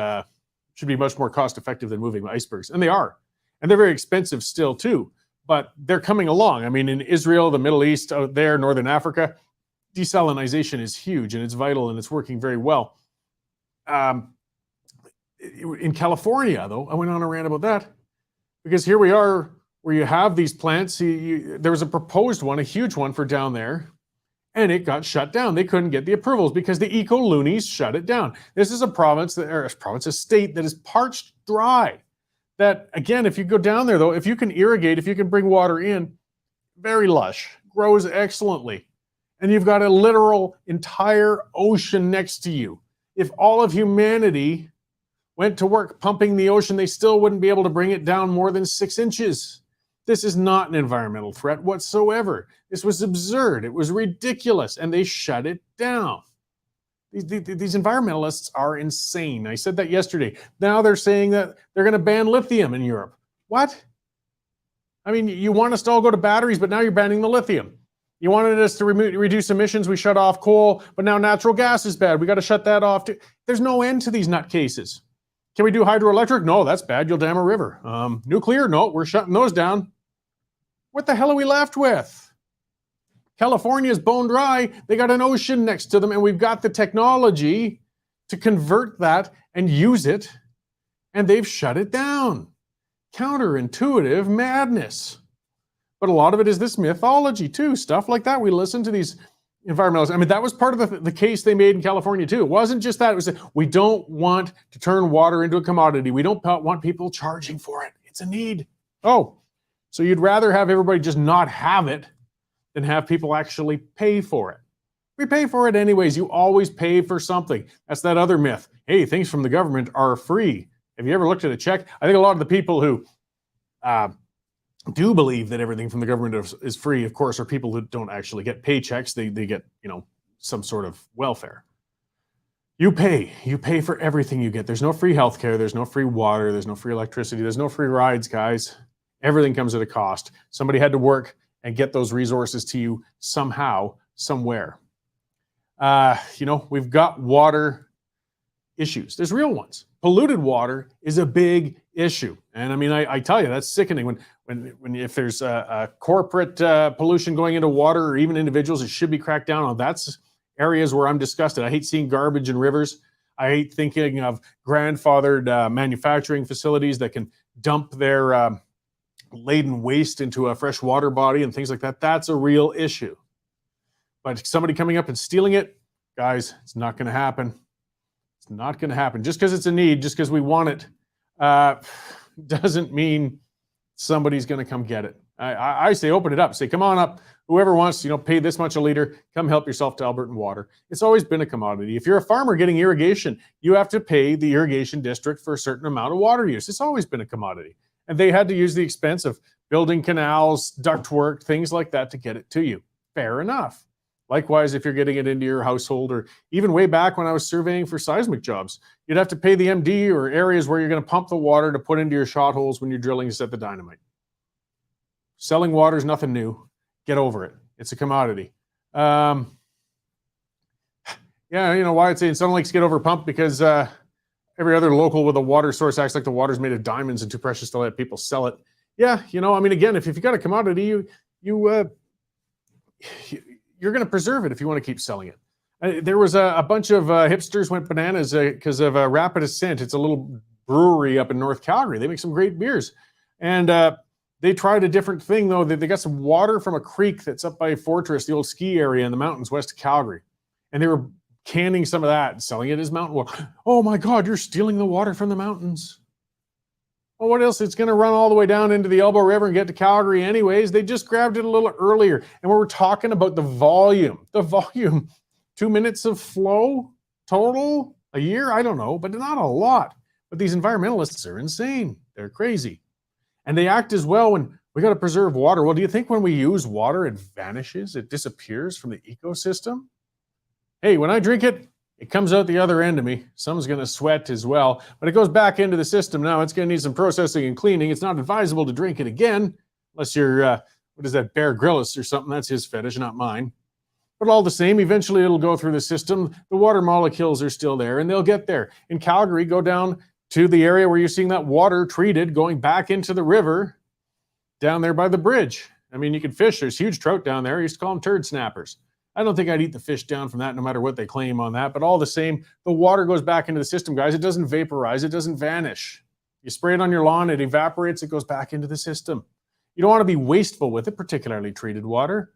should be much more cost effective than moving icebergs, and they are, and they're very expensive still too. But they're coming along. I mean, in Israel, the Middle East, out there, Northern Africa, desalination is huge and it's vital and it's working very well. In California, though, I went on a rant about that because here we are where you have these plants. There was a proposed one, a huge one for down there, and it got shut down. They couldn't get the approvals because the eco-loonies shut it down. This is a a state that is parched dry. That, again, if you go down there, though, if you can irrigate, if you can bring water in, very lush, grows excellently. And you've got a literal entire ocean next to you. If all of humanity went to work pumping the ocean, they still wouldn't be able to bring it down more than 6 inches. This is not an environmental threat whatsoever. This was absurd. It was ridiculous, and they shut it down. These environmentalists are insane. I said that yesterday. Now they're saying that they're going to ban lithium in Europe. What? I mean, you want us to all go to batteries, but now you're banning the lithium. You wanted us to reduce emissions. We shut off coal, but now natural gas is bad. We got to shut that off too. There's no end to these nutcases. Can we do hydroelectric? No, that's bad. You'll dam a river. Nuclear? No, we're shutting those down. What the hell are we left with? California's bone dry. They got an ocean next to them, and we've got the technology to convert that and use it, and they've shut it down. Counterintuitive madness. But a lot of it is this mythology too, stuff like that. We listen to these environmentalists. I mean, that was part of the case they made in California too. It wasn't just that. It was that we don't want to turn water into a commodity. We don't want people charging for it. It's a need. Oh, so you'd rather have everybody just not have it than have people actually pay for it. We pay for it anyways. You always pay for something. That's that other myth. Hey, things from the government are free. Have you ever looked at a check? I think a lot of the people who do believe that everything from the government is free, of course, are people who don't actually get paychecks. They get, some sort of welfare. You pay for everything you get. There's no free healthcare. There's no free water. There's no free electricity. There's no free rides, guys. Everything comes at a cost. Somebody had to work and get those resources to you somehow, somewhere. We've got water issues. There's real ones. Polluted water is a big issue. And I mean, I tell you, that's sickening when if there's a corporate pollution going into water or even individuals, it should be cracked down on. That's areas where I'm disgusted. I hate seeing garbage in rivers. I hate thinking of grandfathered manufacturing facilities that can dump their laden waste into a fresh water body and things like that. That's a real issue. But somebody coming up and stealing it, guys, it's not going to happen. It's not going to happen. Just because it's a need, just because we want it, doesn't mean somebody's going to come get it. I say open it up. Say, come on up. Whoever wants, pay this much a liter, come help yourself to Albertan water. It's always been a commodity. If you're a farmer getting irrigation, you have to pay the irrigation district for a certain amount of water use. It's always been a commodity. And they had to use the expense of building canals, ductwork, things like that to get it to you. Fair enough. Likewise, if you're getting it into your household, or even way back when I was surveying for seismic jobs, you'd have to pay the MD or areas where you're going to pump the water to put into your shot holes when you're drilling to set the dynamite. Selling water is nothing new. Get over it. It's a commodity. Why I'd say in Sun Lakes get over pump because every other local with a water source acts like the water's made of diamonds and too precious to let people sell it. Yeah, again, if you've got a commodity, you're going to preserve it if you want to keep selling it. There was a bunch of hipsters went bananas because of Rapid Ascent. It's a little brewery up in North Calgary. They make some great beers. And they tried a different thing, though. They got some water from a creek that's up by Fortress, the old ski area in the mountains west of Calgary. And they were canning some of that and selling it as mountain water. Oh, my God, you're stealing the water from the mountains. Well, what else? It's going to run all the way down into the Elbow River and get to Calgary anyways. They just grabbed it a little earlier. And we're talking about the volume. 2 minutes of flow total a year? I don't know, but not a lot. But these environmentalists are insane. They're crazy. And they act as well when We got to preserve water. Well, do you think when we use water, it vanishes? It disappears from the ecosystem? Hey, when I drink it, it comes out the other end of me. Some's going to sweat as well, but it goes back into the system now. It's going to need some processing and cleaning. It's not advisable to drink it again, unless you're, what is that, Bear Grylls or something. That's his fetish, not mine. But all the same, eventually it'll go through the system. The water molecules are still there, and they'll get there. In Calgary, go down to the area where you're seeing that water treated going back into the river down there by the bridge. I mean, you can fish. There's huge trout down there. I used to call them turd snappers. I don't think I'd eat the fish down from that, no matter what they claim on that. But all the same, the water goes back into the system, guys. It doesn't vaporize. It doesn't vanish. You spray it on your lawn, it evaporates. It goes back into the system. You don't want to be wasteful with it, particularly treated water.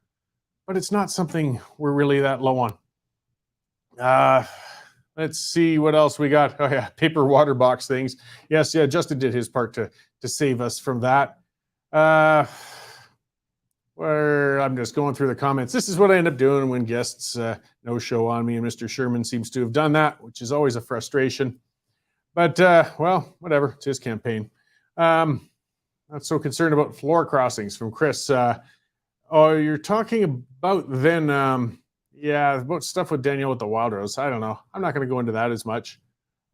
But it's not something we're really that low on. Let's see what else we got. Oh, yeah, paper water box things. Yes, yeah, Justin did his part to save us from that. Where I'm just going through the comments. This is what I end up doing when guests no show on me, and Mr. Sherman seems to have done that, which is always a frustration. But, well, whatever. It's his campaign. Not so concerned about floor crossings from Chris. Oh, you're talking about then, yeah, about stuff with Danielle with the Wild Rose. I don't know. I'm not going to go into that as much.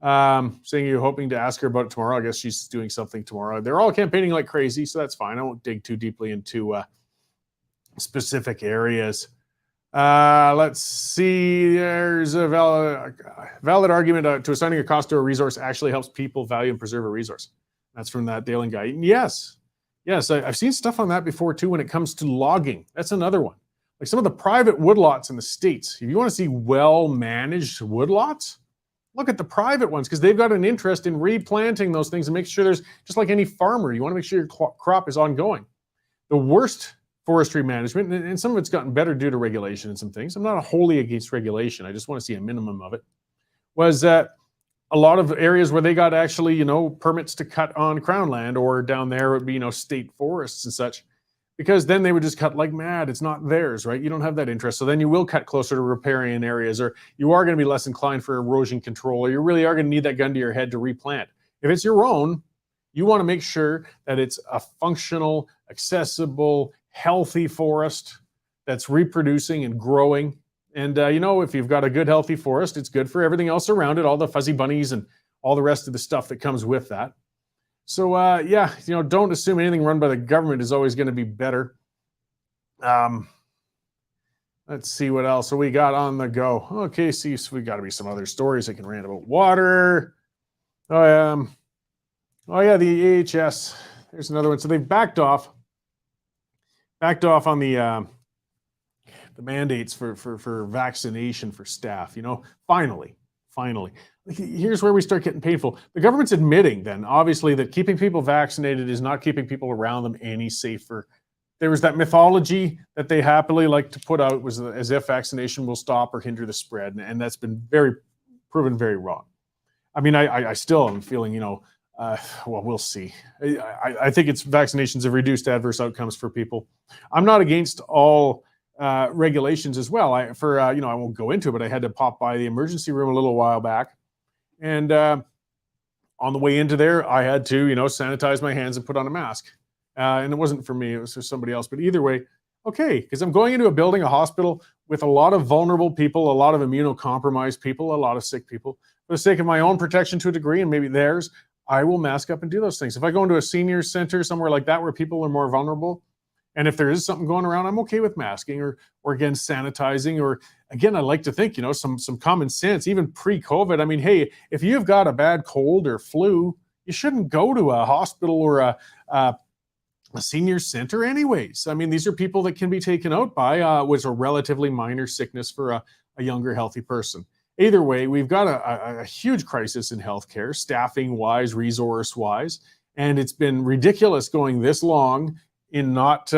Saying you're hoping to ask her about it tomorrow. I guess she's doing something tomorrow. They're all campaigning like crazy, so that's fine. I won't dig too deeply into specific areas. Let's see. There's a valid argument to assigning a cost to a resource actually helps people value and preserve a resource. That's from that Dalen guy. Yes. I've seen stuff on that before too when it comes to logging. That's another one. Like some of the private woodlots in the States. If you want to see well-managed woodlots, look at the private ones because they've got an interest in replanting those things and make sure there's, just like any farmer, you want to make sure your crop is ongoing. The worst forestry management, and some of it's gotten better due to regulation and some things. I'm not wholly against regulation. I just want to see a minimum of it. Was that a lot of areas where they got actually, permits to cut on crown land, or down there would be, state forests and such, because then they would just cut like mad. It's not theirs, right? You don't have that interest. So then you will cut closer to riparian areas, or you are going to be less inclined for erosion control, or you really are going to need that gun to your head to replant. If it's your own, you want to make sure that it's a functional, accessible, healthy forest that's reproducing and growing. And, if you've got a good, healthy forest, it's good for everything else around it, all the fuzzy bunnies and all the rest of the stuff that comes with that. So, don't assume anything run by the government is always going to be better. Let's see what else we got on the go. Okay, so we got to be some other stories I can rant about water. Oh, yeah, the AHS. There's another one. So they've backed off on the mandates for vaccination for staff. Finally. Here's where we start getting painful. The government's admitting then, obviously, that keeping people vaccinated is not keeping people around them any safer. There was that mythology that they happily like to put out, was as if vaccination will stop or hinder the spread, and that's been proven very wrong. I mean, I still am feeling, well, we'll see. I think vaccinations have reduced adverse outcomes for people. I'm not against all regulations as well. I won't go into it, but I had to pop by the emergency room a little while back. And on the way into there, I had to, sanitize my hands and put on a mask. And it wasn't for me, it was for somebody else. But either way, okay, because I'm going into a building, a hospital, with a lot of vulnerable people, a lot of immunocompromised people, a lot of sick people. For the sake of my own protection to a degree, and maybe theirs, I will mask up and do those things. If I go into a senior center, somewhere like that, where people are more vulnerable, and if there is something going around, I'm okay with masking or again, sanitizing, or again, I like to think, some common sense, even pre-COVID. I mean, hey, if you've got a bad cold or flu, you shouldn't go to a hospital or a senior center anyways. I mean, these are people that can be taken out by what's a relatively minor sickness for a younger, healthy person. Either way, we've got a huge crisis in healthcare, staffing-wise, resource-wise, and it's been ridiculous going this long in not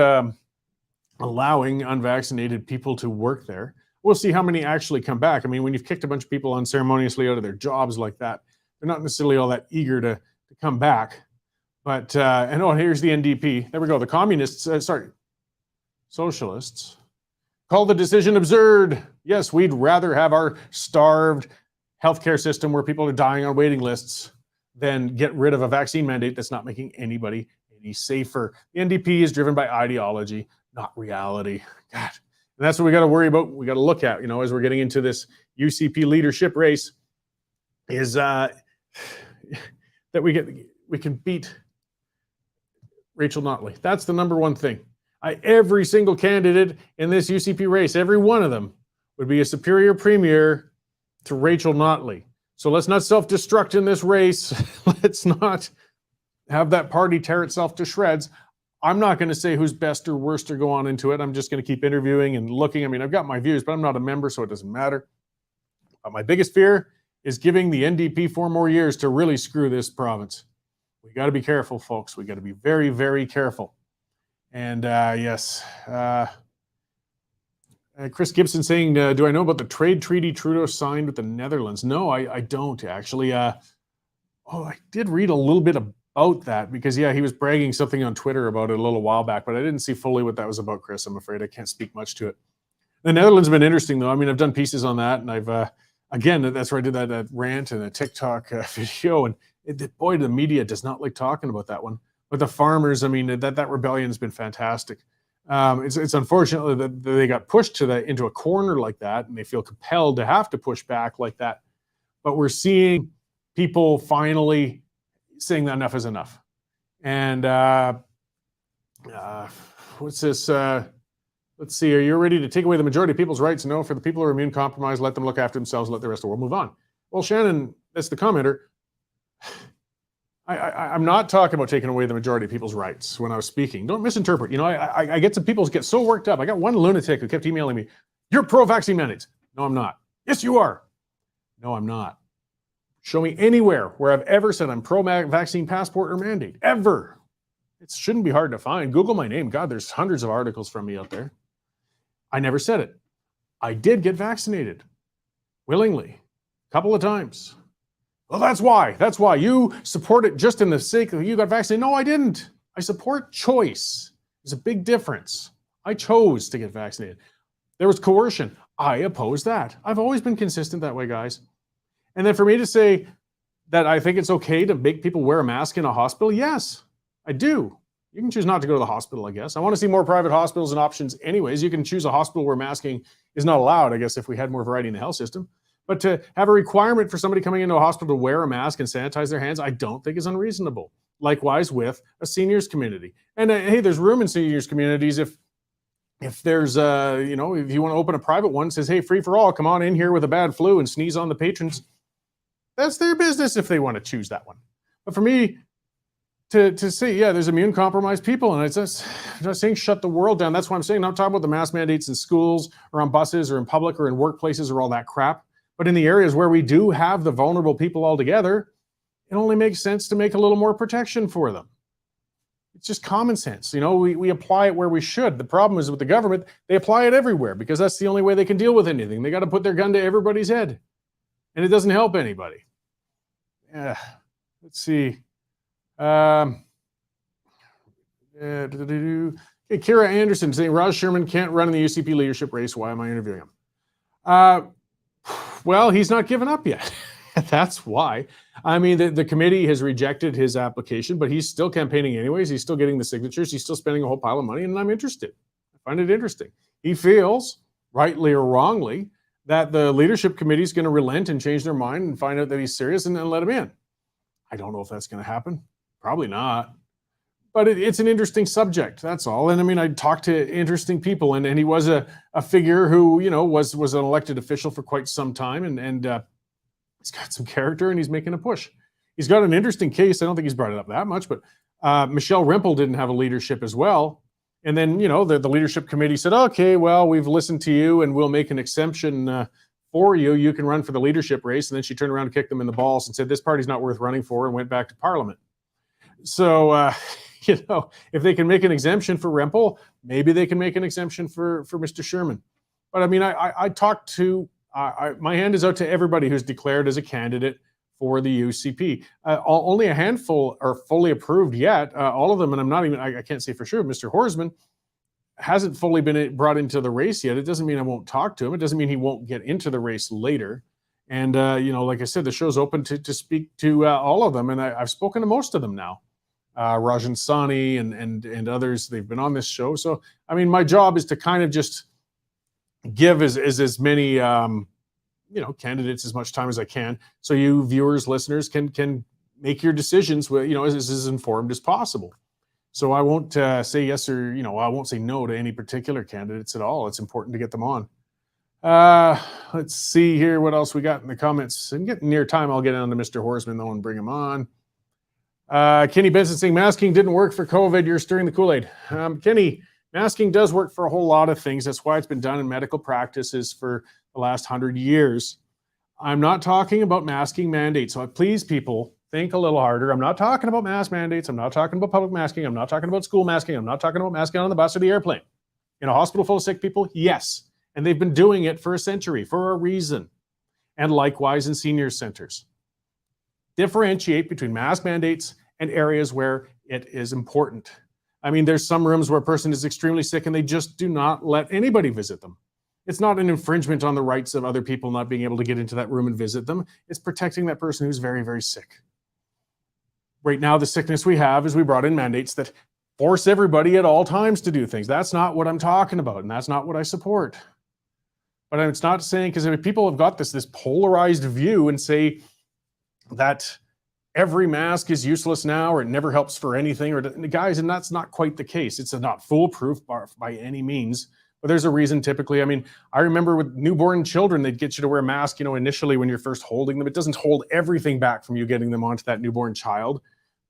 allowing unvaccinated people to work there. We'll see how many actually come back. I mean, when you've kicked a bunch of people unceremoniously out of their jobs like that, they're not necessarily all that eager to come back. But, here's the NDP. There we go. The communists, socialists, call the decision absurd. Yes, we'd rather have our starved healthcare system where people are dying on waiting lists than get rid of a vaccine mandate that's not making anybody any safer. The NDP is driven by ideology, not reality. God. And that's what we got to worry about. We got to look at, as we're getting into this UCP leadership race, is that we can beat Rachel Notley. That's the number one thing. Every single candidate in this UCP race, every one of them would be a superior premier to Rachel Notley. So let's not self-destruct in this race. Let's not have that party tear itself to shreds. I'm not going to say who's best or worst or go on into it. I'm just going to keep interviewing and looking. I mean, I've got my views, but I'm not a member, so it doesn't matter. But my biggest fear is giving the NDP 4 more years to really screw this province. We got to be careful, folks. We got to be very, very careful. And yes, Chris Gibson saying, do I know about the trade treaty Trudeau signed with the Netherlands? No, I don't actually. I did read a little bit about that because, yeah, he was bragging something on Twitter about it a little while back, but I didn't see fully what that was about, Chris. I'm afraid I can't speak much to it. The Netherlands have been interesting, though. I mean, I've done pieces on that, and I've, again, that's where I did that rant and a TikTok video, and boy, the media does not like talking about that one. But the farmers, I mean, that rebellion has been fantastic. It's unfortunate that they got pushed into a corner like that, and they feel compelled to have to push back like that. But we're seeing people finally saying that enough is enough. And what's this? Let's see. Are you ready to take away the majority of people's rights? No. For the people who are immune compromised, let them look after themselves. Let the rest of the world move on. Well, Shannon, that's the commenter. I'm not talking about taking away the majority of people's rights when I was speaking. Don't misinterpret. I get some people get so worked up. I got one lunatic who kept emailing me, "You're pro-vaccine mandates." No, I'm not. Yes, you are. No, I'm not. Show me anywhere where I've ever said I'm pro-vaccine passport or mandate. Ever. It shouldn't be hard to find. Google my name. God, there's hundreds of articles from me out there. I never said it. I did get vaccinated. Willingly. A couple of times. Well, that's why. That's why. You support it just in the sake of you got vaccinated. No, I didn't. I support choice. There's a big difference. I chose to get vaccinated. There was coercion. I oppose that. I've always been consistent that way, guys. And then for me to say that I think it's okay to make people wear a mask in a hospital, yes, I do. You can choose not to go to the hospital, I guess. I want to see more private hospitals and options anyways. You can choose a hospital where masking is not allowed, I guess, if we had more variety in the health system. But to have a requirement for somebody coming into a hospital to wear a mask and sanitize their hands, I don't think is unreasonable. Likewise with a seniors community. And hey, there's room in seniors communities if there's, if you want to open a private one, says, hey, free for all, come on in here with a bad flu and sneeze on the patrons. That's their business if they want to choose that one. But for me to say, yeah, there's immune compromised people, and I'm not saying shut the world down. That's what I'm saying. I'm not talking about the mask mandates in schools or on buses or in public or in workplaces or all that crap. But in the areas where we do have the vulnerable people all together, it only makes sense to make a little more protection for them. It's just common sense. We apply it where we should. The problem is with the government, they apply it everywhere because that's the only way they can deal with anything. They got to put their gun to everybody's head. And it doesn't help anybody. Let's see. Kira Anderson saying Raj Sherman can't run in the UCP leadership race. Why am I interviewing him? Well, he's not given up yet. That's why. I mean, the committee has rejected his application, but he's still campaigning anyways. He's still getting the signatures. He's still spending a whole pile of money, and I'm interested. I find it interesting. He feels, rightly or wrongly, that the leadership committee is going to relent and change their mind and find out that he's serious and then let him in. I don't know if that's going to happen. Probably not. But it's an interesting subject, that's all. And I mean, I talked to interesting people, and he was a figure who, was an elected official for quite some time, and he's got some character, and he's making a push. He's got an interesting case. I don't think he's brought it up that much, but Michelle Rempel didn't have a leadership as well. And then, the leadership committee said, okay, well, we've listened to you and we'll make an exemption for you. You can run for the leadership race. And then she turned around and kicked them in the balls and said, this party's not worth running for, and went back to Parliament. So, if they can make an exemption for Rempel, maybe they can make an exemption for Mr. Sherman. But I mean, I talked to, my hand is out to everybody who's declared as a candidate for the UCP. Only a handful are fully approved yet. All of them, and I can't say for sure, Mr. Horsman hasn't fully been brought into the race yet. It doesn't mean I won't talk to him. It doesn't mean he won't get into the race later. And, like I said, the show's open to speak to all of them. And I've spoken to most of them now. Rajan Sani and others. They've been on this show. So, I mean, my job is to kind of just give as many candidates as much time as I can, so you viewers, listeners can make your decisions with as informed as possible. So I won't say yes or I won't say no to any particular candidates at all. It's important to get them on. Let's see here what else we got in the comments. And getting near time, I'll get on to Mr. Horsman though and bring him on. Kenny Benson saying masking didn't work for COVID. You're stirring the Kool-Aid. Kenny, masking does work for a whole lot of things. That's why it's been done in medical practices for the last 100 years. I'm not talking about masking mandates. So please, people, think a little harder. I'm not talking about mask mandates. I'm not talking about public masking. I'm not talking about school masking. I'm not talking about masking on the bus or the airplane. In a hospital full of sick people, yes. And they've been doing it for a century for a reason. And likewise in senior centers. Differentiate between mask mandates and areas where it is important. I mean, there's some rooms where a person is extremely sick and they just do not let anybody visit them. It's not an infringement on the rights of other people not being able to get into that room and visit them. It's protecting that person who's very, very sick. Right now, the sickness we have is we brought in mandates that force everybody at all times to do things. That's not what I'm talking about, and that's not what I support. But it's not saying, because people have got this polarized view and say that every mask is useless now or it never helps for anything. Or guys, and that's not quite the case. It's not foolproof by any means. But there's a reason typically. I mean, I remember with newborn children, they'd get you to wear a mask, initially when you're first holding them. It doesn't hold everything back from you getting them onto that newborn child,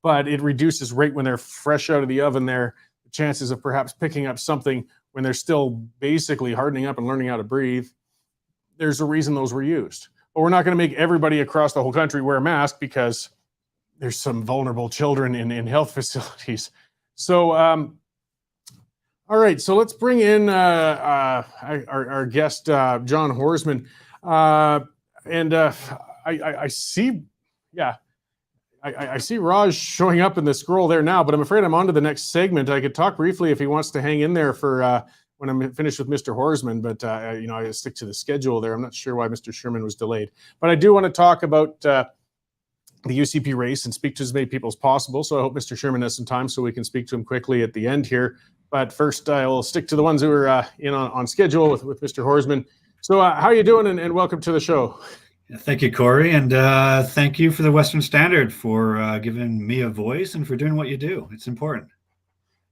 but it reduces right when they're fresh out of the oven there, the chances of perhaps picking up something when they're still basically hardening up and learning how to breathe. There's a reason those were used. But we're not going to make everybody across the whole country wear a mask because there's some vulnerable children in health facilities. So, all right, so let's bring in our guest, John Horsman. I see, I see Raj showing up in the scroll there now, but I'm afraid I'm on to the next segment. I could talk briefly if he wants to hang in there for when I'm finished with Mr. Horsman, but I stick to the schedule there. I'm not sure why Mr. Sherman was delayed, but I do want to talk about the UCP race and speak to as many people as possible. So I hope Mr. Sherman has some time so we can speak to him quickly at the end here. But first, I will stick to the ones who are in on schedule with Mr. Horsman. So how are you doing, and welcome to the show. Thank you, Cory, and thank you for the Western Standard for giving me a voice and for doing what you do. It's important.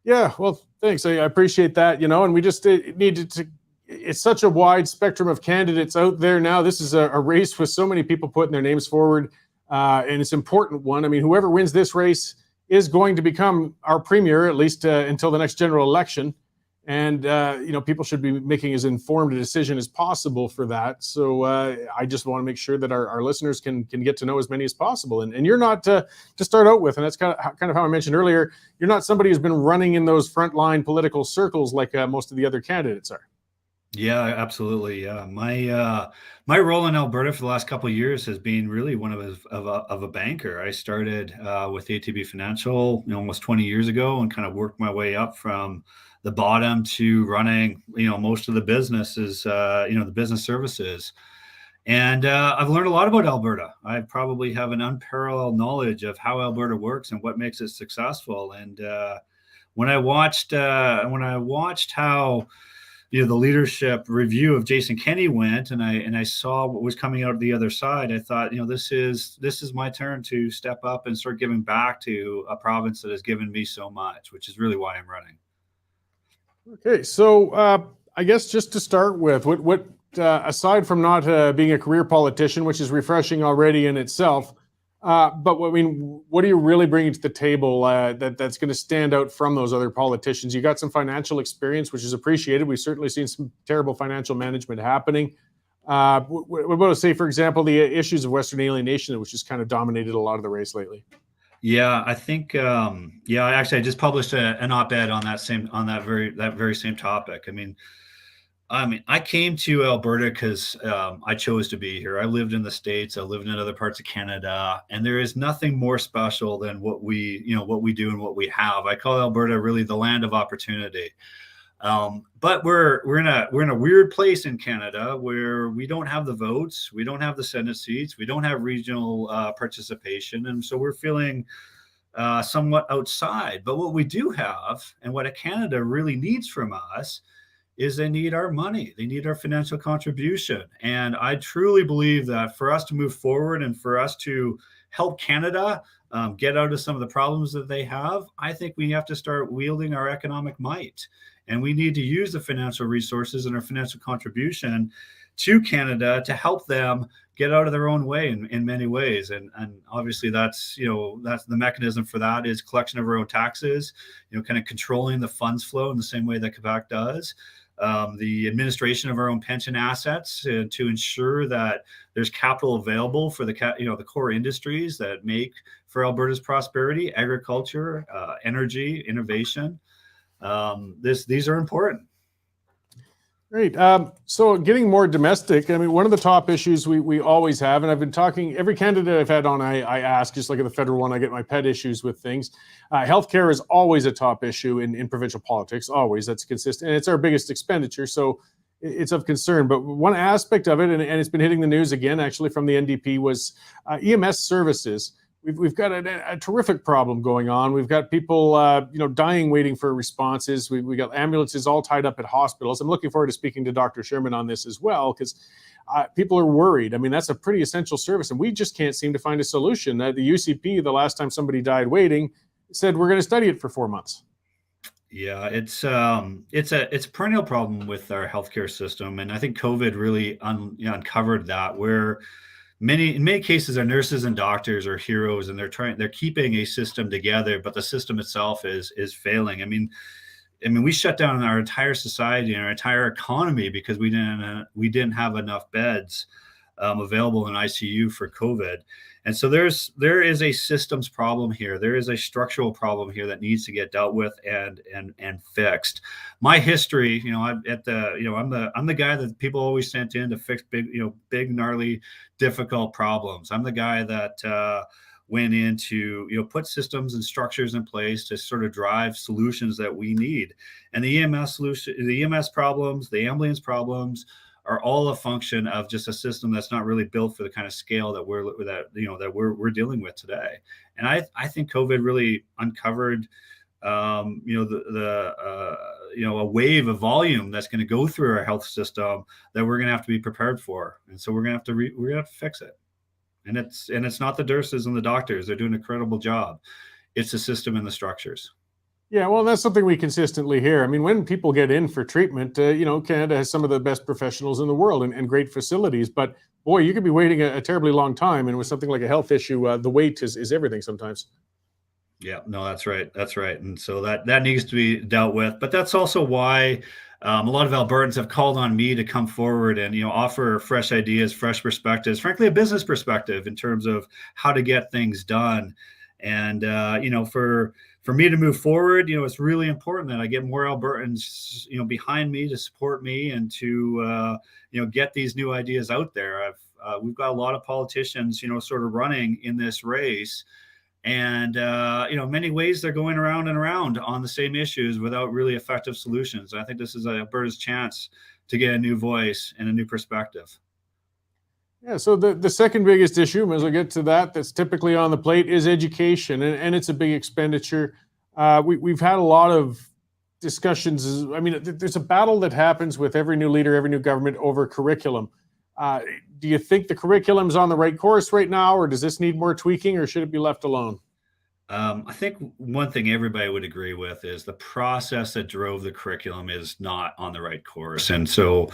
Yeah, well, thanks. I appreciate that, and we just needed to, it's such a wide spectrum of candidates out there now. This is a race with so many people putting their names forward, and it's an important one. I mean, whoever wins this race is going to become our premier, at least until the next general election. And, people should be making as informed a decision as possible for that. So I just want to make sure that our listeners can get to know as many as possible. And you're not, to start out with, and that's kind of how I mentioned earlier, you're not somebody who's been running in those frontline political circles like most of the other candidates are. Yeah, absolutely. My role in Alberta for the last couple of years has been really one of a banker. I started with ATB Financial almost 20 years ago and kind of worked my way up from the bottom to running most of the businesses, the business services. And I've learned a lot about Alberta. I probably have an unparalleled knowledge of how Alberta works and what makes it successful. And when I watched how the leadership review of Jason Kenney went, and I saw what was coming out of the other side, I thought, this is my turn to step up and start giving back to a province that has given me so much, which is really why I'm running. Okay, so I guess just to start with, what aside from not being a career politician, which is refreshing already in itself, but what are you really bringing to the table that's going to stand out from those other politicians? You got some financial experience, which is appreciated. We've certainly seen some terrible financial management happening. What about, say, for example, the issues of Western alienation, which has kind of dominated a lot of the race lately? Yeah, I think I just published an op-ed on that very same topic. I mean, I came to Alberta because I chose to be here. I lived in the States. I lived in other parts of Canada, and there is nothing more special than what we do and what we have. I call Alberta really the land of opportunity. But we're in a weird place in Canada where we don't have the votes, we don't have the Senate seats, we don't have regional participation, and so we're feeling somewhat outside. But what we do have, and what Canada really needs from us, is they need our money. They need our financial contribution. And I truly believe that for us to move forward and for us to help Canada get out of some of the problems that they have, I think we have to start wielding our economic might. And we need to use the financial resources and our financial contribution to Canada to help them get out of their own way in many ways. And obviously that's the mechanism for that is collection of our own taxes, kind of controlling the funds flow in the same way that Quebec does. The administration of our own pension assets to ensure that there's capital available for the core industries that make for Alberta's prosperity: agriculture, energy, innovation. These are important. Great. So getting more domestic, I mean, one of the top issues we always have, and I've been talking, every candidate I've had on, I ask, just like at the federal one, I get my pet issues with things. Healthcare is always a top issue in provincial politics, always. That's consistent. And it's our biggest expenditure, so it's of concern. But one aspect of it, and it's been hitting the news again, actually, from the NDP, was EMS services. We've got a terrific problem going on. We've got people, dying waiting for responses. We got ambulances all tied up at hospitals. I'm looking forward to speaking to Dr. Sherman on this as well, because people are worried. I mean, that's a pretty essential service, and we just can't seem to find a solution. The UCP, the last time somebody died waiting, said we're going to study it for 4 months. Yeah, it's a perennial problem with our healthcare system, and I think COVID really uncovered that, where in many cases, our nurses and doctors are heroes, and they're keeping a system together, but the system itself is failing. I mean, we shut down our entire society and our entire economy because we didn't have enough beds available in ICU for COVID. And so there is a systems problem here. There is a structural problem here that needs to get dealt with and fixed. My history, I'm the guy that people always sent in to fix big, gnarly, difficult problems. I'm the guy that went in to put systems and structures in place to sort of drive solutions that we need. And the EMS problems, the ambulance problems, are all a function of just a system that's not really built for the kind of scale that we're dealing with today. And I think COVID really uncovered a wave of volume that's going to go through our health system that we're going to have to be prepared for. And so we're going to have to fix it. And it's not the nurses and the doctors; they're doing an incredible job. It's the system and the structures. Yeah, well, that's something we consistently hear. I mean, when people get in for treatment, Canada has some of the best professionals in the world and great facilities. But boy, you could be waiting a terribly long time. And with something like a health issue, the wait is everything sometimes. Yeah, no, that's right. That's right. And so that needs to be dealt with. But that's also why a lot of Albertans have called on me to come forward and offer fresh ideas, fresh perspectives, frankly, a business perspective in terms of how to get things done. And for me to move forward, it's really important that I get more Albertans, behind me to support me and to get these new ideas out there. We've got a lot of politicians, sort of running in this race. And, in many ways, they're going around and around on the same issues without really effective solutions. I think this is Alberta's chance to get a new voice and a new perspective. Yeah, so the second biggest issue, as I get to that's typically on the plate, is education, and it's a big expenditure. We've had a lot of discussions. I mean, there's a battle that happens with every new leader, every new government over curriculum. Do you think the curriculum's on the right course right now, or does this need more tweaking, or should it be left alone? I think one thing everybody would agree with is the process that drove the curriculum is not on the right course. And so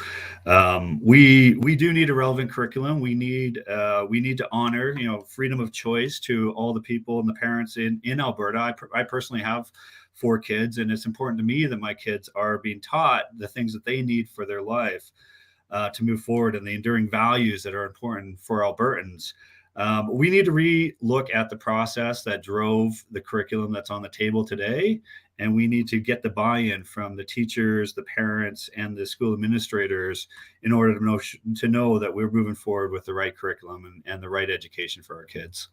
we do need a relevant curriculum. We need to honor, freedom of choice to all the people and the parents in Alberta. I personally have 4 kids, and it's important to me that my kids are being taught the things that they need for their life to move forward, and the enduring values that are important for Albertans. We need to re-look at the process that drove the curriculum that's on the table today, and we need to get the buy-in from the teachers, the parents, and the school administrators in order to know that we're moving forward with the right curriculum and the right education for our kids.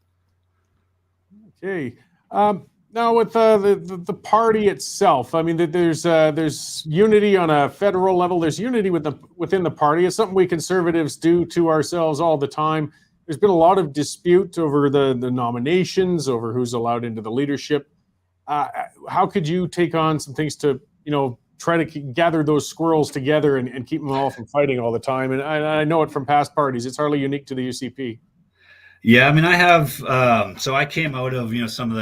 Okay. Now, with the party itself, I mean, there's unity on a federal level. There's unity within the party. It's something we conservatives do to ourselves all the time. there's been a lot of dispute over the nominations, over who's allowed into the leadership. How could you take on some things to, try to gather those squirrels together and keep them all from fighting all the time? And I know it from past parties. It's hardly unique to the UCP. Yeah, I mean, I have. So I came out of some of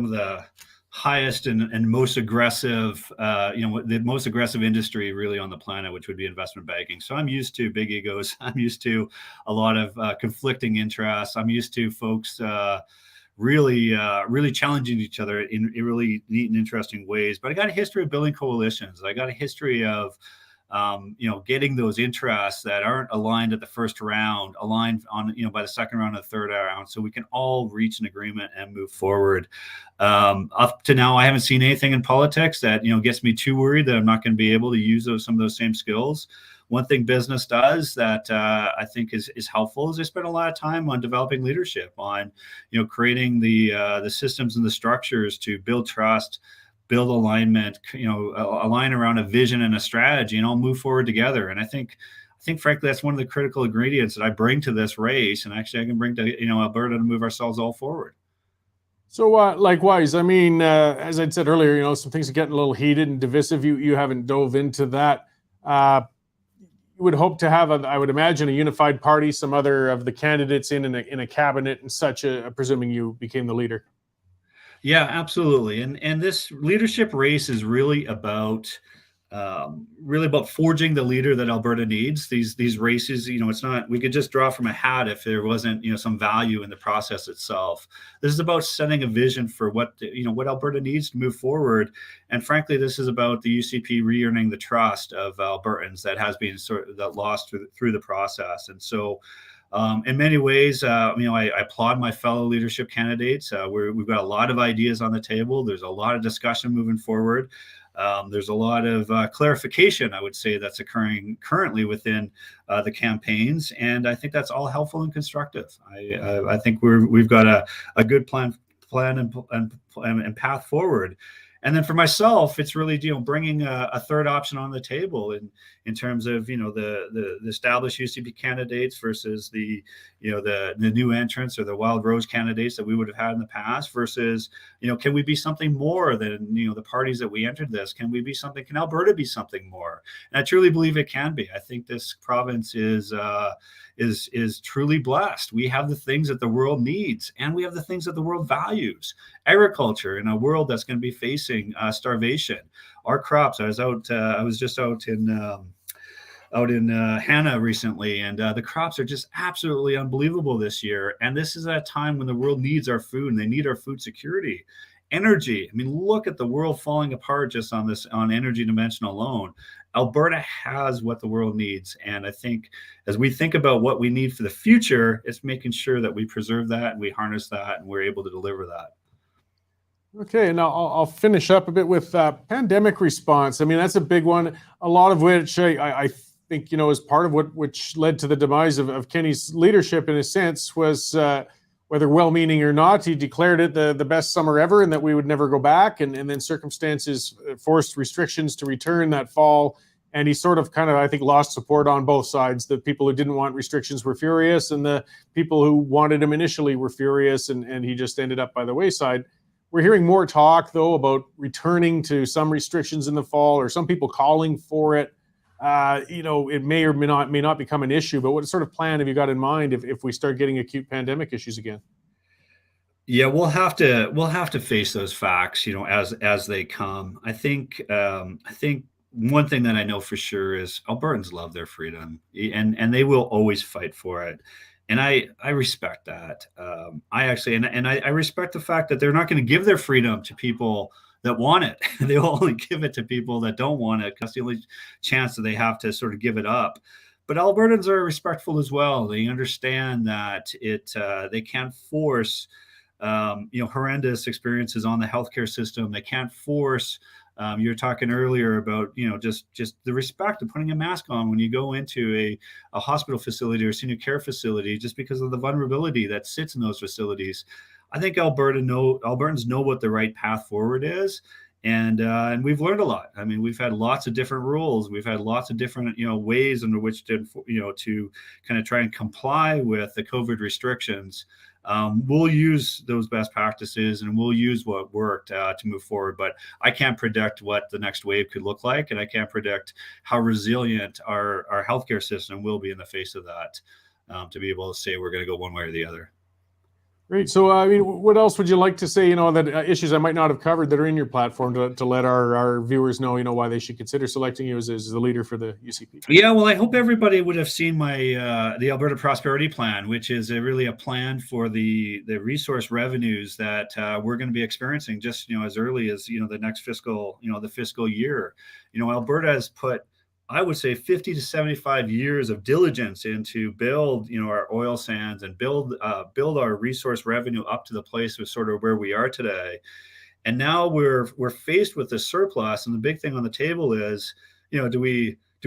the highest and most aggressive, the most aggressive industry really on the planet, which would be investment banking. So I'm used to big egos. I'm used to a lot of conflicting interests. I'm used to folks really challenging each other in really neat and interesting ways. But I got a history of building coalitions. I got a history of getting those interests that aren't aligned at the first round, aligned on, by the second round or the third round, so we can all reach an agreement and move forward. Up to now, I haven't seen anything in politics that, gets me too worried that I'm not going to be able to use some of those same skills. One thing business does that I think is helpful is they spend a lot of time on developing leadership, on, creating the systems and the structures to build trust, build alignment, align around a vision and a strategy, and all move forward together. And I think frankly, that's one of the critical ingredients that I bring to this race, and actually I can bring to, Alberta to move ourselves all forward. So likewise, I mean, as I said earlier, some things are getting a little heated and divisive. You haven't dove into that. You would hope to have, I would imagine, a unified party, some other of the candidates in a cabinet and such, presuming you became the leader. Yeah, absolutely. And this leadership race is really about forging the leader that Alberta needs. These races, it's not, we could just draw from a hat if there wasn't, some value in the process itself. This is about setting a vision for what Alberta needs to move forward. And frankly, this is about the UCP re-earning the trust of Albertans that has been lost through the process. And so, in many ways, I applaud my fellow leadership candidates. We've got a lot of ideas on the table. There's a lot of discussion moving forward. There's a lot of clarification, I would say, that's occurring currently within the campaigns, and I think that's all helpful and constructive. I think we've got a good plan and path forward. And then for myself, it's really bringing a third option on the table in terms of the established UCP candidates versus the new entrants or the wild rose candidates that we would have had in the past versus can we be something more than the parties that we entered this? Can Alberta be something more? And I truly believe it can be. I think this province is truly blessed. We have the things that the world needs, and we have the things that the world values. Agriculture in a world that's going to be facing starvation. Our crops. I was just out in Hannah recently, and the crops are just absolutely unbelievable this year. And this is a time when the world needs our food, and they need our food security. Energy. I mean, look at the world falling apart just on energy dimension alone. Alberta has what the world needs. And I think as we think about what we need for the future, it's making sure that we preserve that and we harness that and we're able to deliver that. Okay, now I'll finish up a bit with pandemic response. I mean, that's a big one, a lot of which I think, is part of which led to the demise of Kenny's leadership in a sense was whether well-meaning or not, he declared it the best summer ever and that we would never go back. And then circumstances forced restrictions to return that fall. And he sort of I think, lost support on both sides. The people who didn't want restrictions were furious, and the people who wanted them initially were furious, and he just ended up by the wayside. We're hearing more talk, though, about returning to some restrictions in the fall, or some people calling for it. It may or may not become an issue, but what sort of plan have you got in mind if we start getting acute pandemic issues again? Yeah, we'll have to face those facts, as they come. I think one thing that I know for sure is Albertans love their freedom, and they will always fight for it. And I respect that. I respect the fact that they're not going to give their freedom to people that want it. They will only give it to people that don't want it. That's the only chance that they have to sort of give it up. But Albertans are respectful as well. They understand that they can't force horrendous experiences on the healthcare system. They can't force. You were talking earlier about just the respect of putting a mask on when you go into a hospital facility or senior care facility, just because of the vulnerability that sits in those facilities. I think Albertans know what the right path forward is, And we've learned a lot. I mean, we've had lots of different rules. We've had lots of different, ways under which to, to kind of try and comply with the COVID restrictions. We'll use those best practices and we'll use what worked to move forward. But I can't predict what the next wave could look like, and I can't predict how resilient our healthcare system will be in the face of that, to be able to say we're going to go one way or the other. Great. So, I mean, what else would you like to say, that issues I might not have covered that are in your platform to let our viewers know, why they should consider selecting you as the leader for the UCP? Yeah, well, I hope everybody would have seen my the Alberta Prosperity Plan, which is really a plan for the resource revenues that we're going to be experiencing just, as early as, the next fiscal, the fiscal year. Alberta has put, I would say, 50 to 75 years of diligence into build, our oil sands and build our resource revenue up to the place of sort of where we are today. And now we're faced with this surplus. And the big thing on the table is, do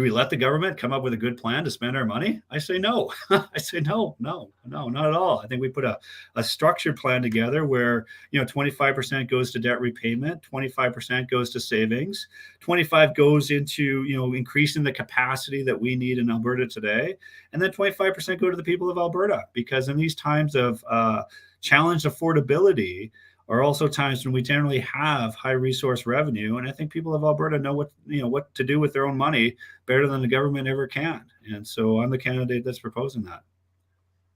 we let the government come up with a good plan to spend our money? I say no. I say no, not at all. I think we put a structured plan together where, 25% goes to debt repayment, 25% goes to savings, 25 goes into, increasing the capacity that we need in Alberta today. And then 25% go to the people of Alberta, because in these times of challenged affordability, are also times when we generally have high resource revenue. And I think people of Alberta know what to do with their own money better than the government ever can. And so I'm the candidate that's proposing that.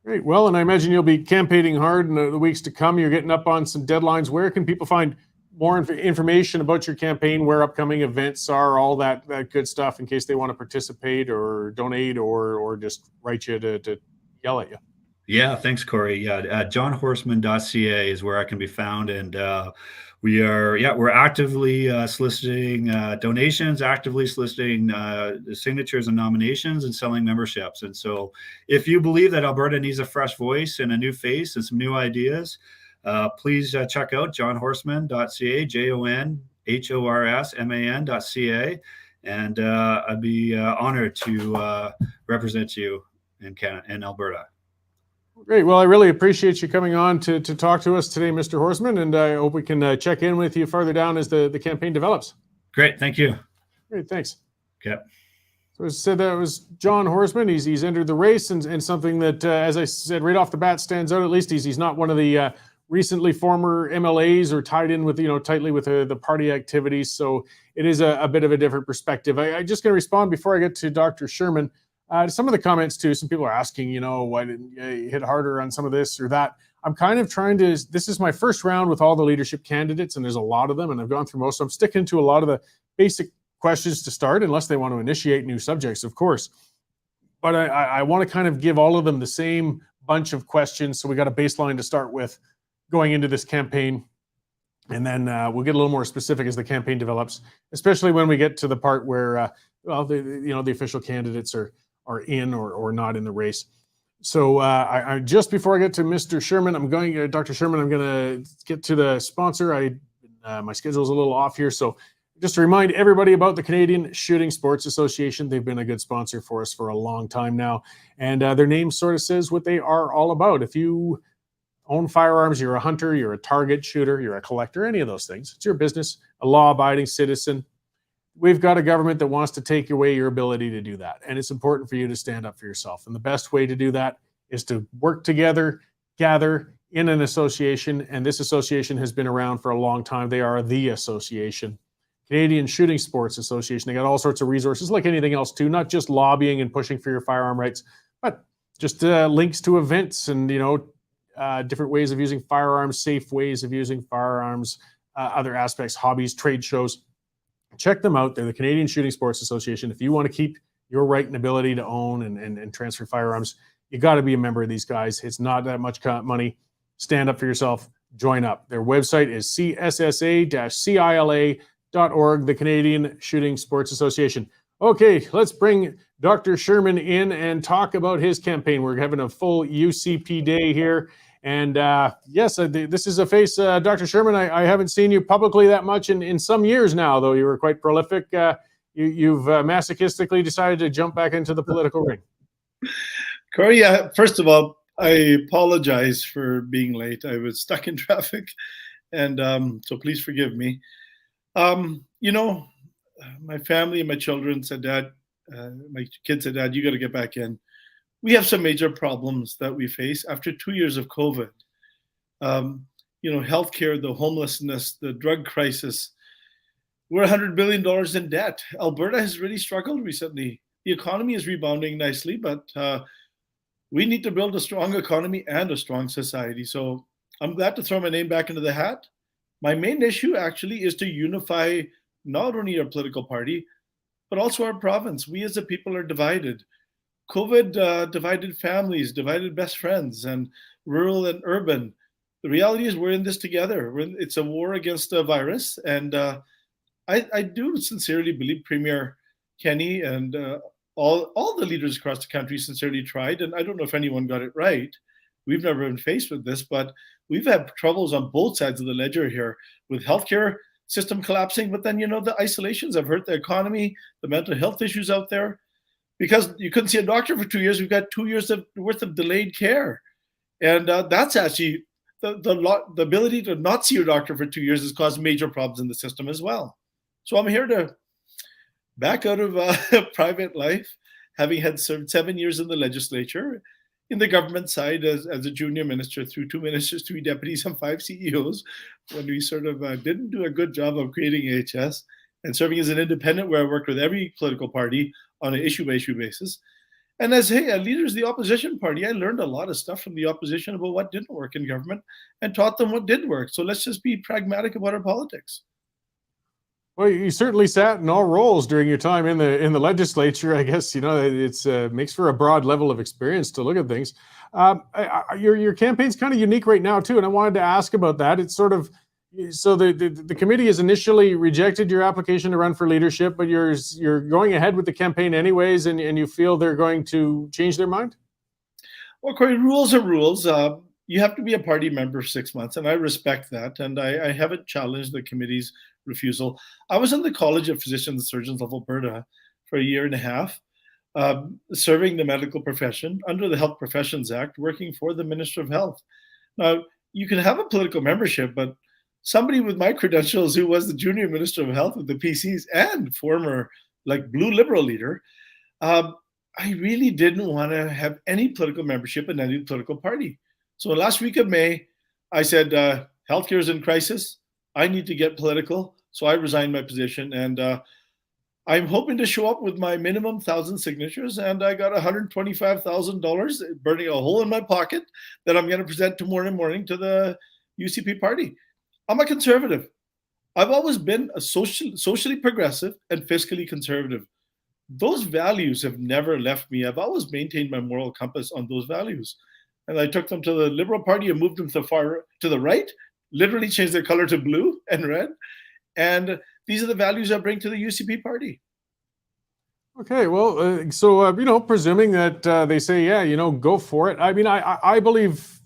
Great. Well, and I imagine you'll be campaigning hard in the weeks to come. You're getting up on some deadlines. Where can people find more information about your campaign, where upcoming events are, all that good stuff, in case they want to participate or donate or just write you to yell at you? Yeah, thanks, Cory. Yeah, johnhorsman.ca is where I can be found, and we're actively soliciting donations, actively soliciting signatures and nominations, and selling memberships. And so, if you believe that Alberta needs a fresh voice and a new face and some new ideas, please check out johnhorsman.ca, JONHORSMAN.ca, and I'd be honored to represent you in Canada and Alberta. Great. Well, I really appreciate you coming on to talk to us today, Mr. Horsman, and I hope we can check in with you farther down as the campaign develops. Great. Thank you. Great. Thanks. Okay. So as I said, that was John Horsman. He's entered the race, and something that, as I said, right off the bat stands out. At least he's not one of the recently former MLAs or tied in with, tightly with the party activities. So it is a bit of a different perspective. I'm just going to respond before I get to Dr. Sherman. Some of the comments too, some people are asking, why didn't you hit harder on some of this or that? I'm kind of trying to, this is my first round with all the leadership candidates, and there's a lot of them, and I've gone through most. So I'm sticking to a lot of the basic questions to start, unless they want to initiate new subjects, of course. But I want to kind of give all of them the same bunch of questions, so we got a baseline to start with going into this campaign. And then we'll get a little more specific as the campaign develops, especially when we get to the part where, the official candidates are in or not in the race. So I just before I get to Mr. Sherman, Dr. Sherman, I'm going to get to the sponsor. My schedule is a little off here. So just to remind everybody about the Canadian Shooting Sports Association. They've been a good sponsor for us for a long time now. And their name sort of says what they are all about. If you own firearms, you're a hunter, you're a target shooter, you're a collector, any of those things. It's your business, a law-abiding citizen. We've got a government that wants to take away your ability to do that. And it's important for you to stand up for yourself. And the best way to do that is to work together, gather in an association. And this association has been around for a long time. They are the association, Canadian Shooting Sports Association. They got all sorts of resources like anything else too, not just lobbying and pushing for your firearm rights, but just links to events and, different ways of using firearms, safe ways of using firearms, other aspects, hobbies, trade shows. Check them out. They're the Canadian Shooting Sports Association. If you want to keep your right and ability to own and transfer firearms, you got to be a member of these guys. It's not that much money. Stand up for yourself. Join up. Their website is cssa-cila.org, the Canadian Shooting Sports Association. Okay, let's bring Dr. Sherman in and talk about his campaign. We're having a full UCP day here. And yes, this is a face, Dr. Sherman, I haven't seen you publicly that much in some years now, though you were quite prolific. You've masochistically decided to jump back into the political ring. Cory, first of all, I apologize for being late. I was stuck in traffic, and so please forgive me. You know, my family and my children said, Dad, my kids said, Dad, you got to get back in. We have some major problems that we face after 2 years of COVID. Um, healthcare, the homelessness, the drug crisis. We're $100 billion in debt. Alberta has really struggled recently. The economy is rebounding nicely, but we need to build a strong economy and a strong society. So I'm glad to throw my name back into the hat. My main issue actually is to unify not only our political party, but also our province. We as a people are divided. COVID divided families, divided best friends, and rural and urban. The reality is we're in this together. It's a war against the virus. And I do sincerely believe Premier Kenny and all the leaders across the country sincerely tried. And I don't know if anyone got it right. We've never been faced with this, but we've had troubles on both sides of the ledger here with healthcare system collapsing. But then, the isolations have hurt the economy, the mental health issues out there. Because you couldn't see a doctor for 2 years, we've got 2 years worth of delayed care. And that's actually the ability to not see your doctor for 2 years has caused major problems in the system as well. So I'm here to back out of private life, having had served 7 years in the legislature, in the government side as a junior minister through 2 ministers, 3 deputies, and 5 CEOs, when we sort of didn't do a good job of creating AHS, and serving as an independent where I worked with every political party on an issue-by-issue basis. And as leaders of the opposition party, I learned a lot of stuff from the opposition about what didn't work in government and taught them what did work. So let's just be pragmatic about our politics. Well, you certainly sat in all roles during your time in the legislature. I guess it's makes for a broad level of experience to look at things. Your campaign's kind of unique right now too, and I wanted to ask about that. It's sort of so the committee has initially rejected your application to run for leadership, but you're going ahead with the campaign anyways, and you feel they're going to change their mind? Well, Cory, rules are rules. You have to be a party member for 6 months, and I respect that. And I haven't challenged the committee's refusal. I was in the College of Physicians and Surgeons of Alberta for a year and a half, serving the medical profession under the Health Professions Act, working for the Minister of Health. Now, you can have a political membership, but somebody with my credentials who was the junior Minister of Health with the PCs and former blue liberal leader, I really didn't want to have any political membership in any political party. So last week of May, I said, healthcare is in crisis. I need to get political. So I resigned my position, and I'm hoping to show up with my minimum 1,000 signatures, and I got $125,000 burning a hole in my pocket that I'm going to present tomorrow morning to the UCP party. I'm a conservative. I've always been a socially progressive and fiscally conservative. Those values have never left me. I've always maintained my moral compass on those values. And I took them to the Liberal Party and moved them to the right, literally changed their color to blue and red. And these are the values I bring to the UCP party. Okay, well, so presuming that they say, go for it. I mean, I believe,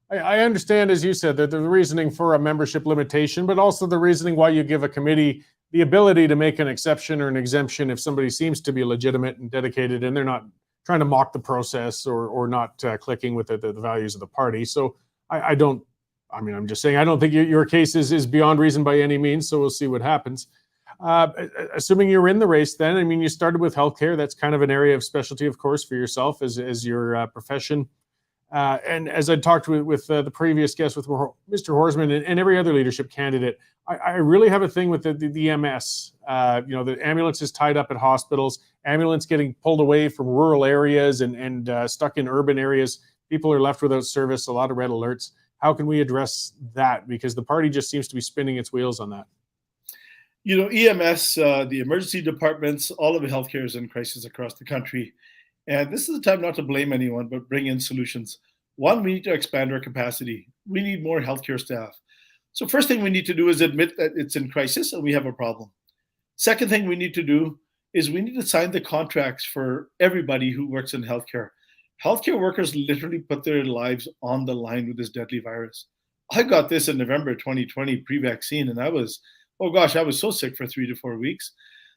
I understand, as you said, that the reasoning for a membership limitation, but also the reasoning why you give a committee the ability to make an exception or an exemption if somebody seems to be legitimate and dedicated and they're not trying to mock the process or not clicking with the values of the party. So I'm just saying, I don't think your case is beyond reason by any means, so we'll see what happens. Assuming you're in the race then, I mean, you started with healthcare. That's kind of an area of specialty, of course, for yourself as your profession. And as I talked with the previous guest, with Mr. Horsman and every other leadership candidate, I really have a thing with the MS. The ambulance is tied up at hospitals, ambulance getting pulled away from rural areas and stuck in urban areas. People are left without service, a lot of red alerts. How can we address that? Because the party just seems to be spinning its wheels on that. EMS, the emergency departments, all of the healthcare is in crisis across the country. And this is the time not to blame anyone, but bring in solutions. One, we need to expand our capacity. We need more healthcare staff. So first thing we need to do is admit that it's in crisis and we have a problem. Second thing we need to do is we need to sign the contracts for everybody who works in healthcare. Healthcare workers literally put their lives on the line with this deadly virus. I got this in November 2020 pre-vaccine, and I was so sick for 3 to 4 weeks.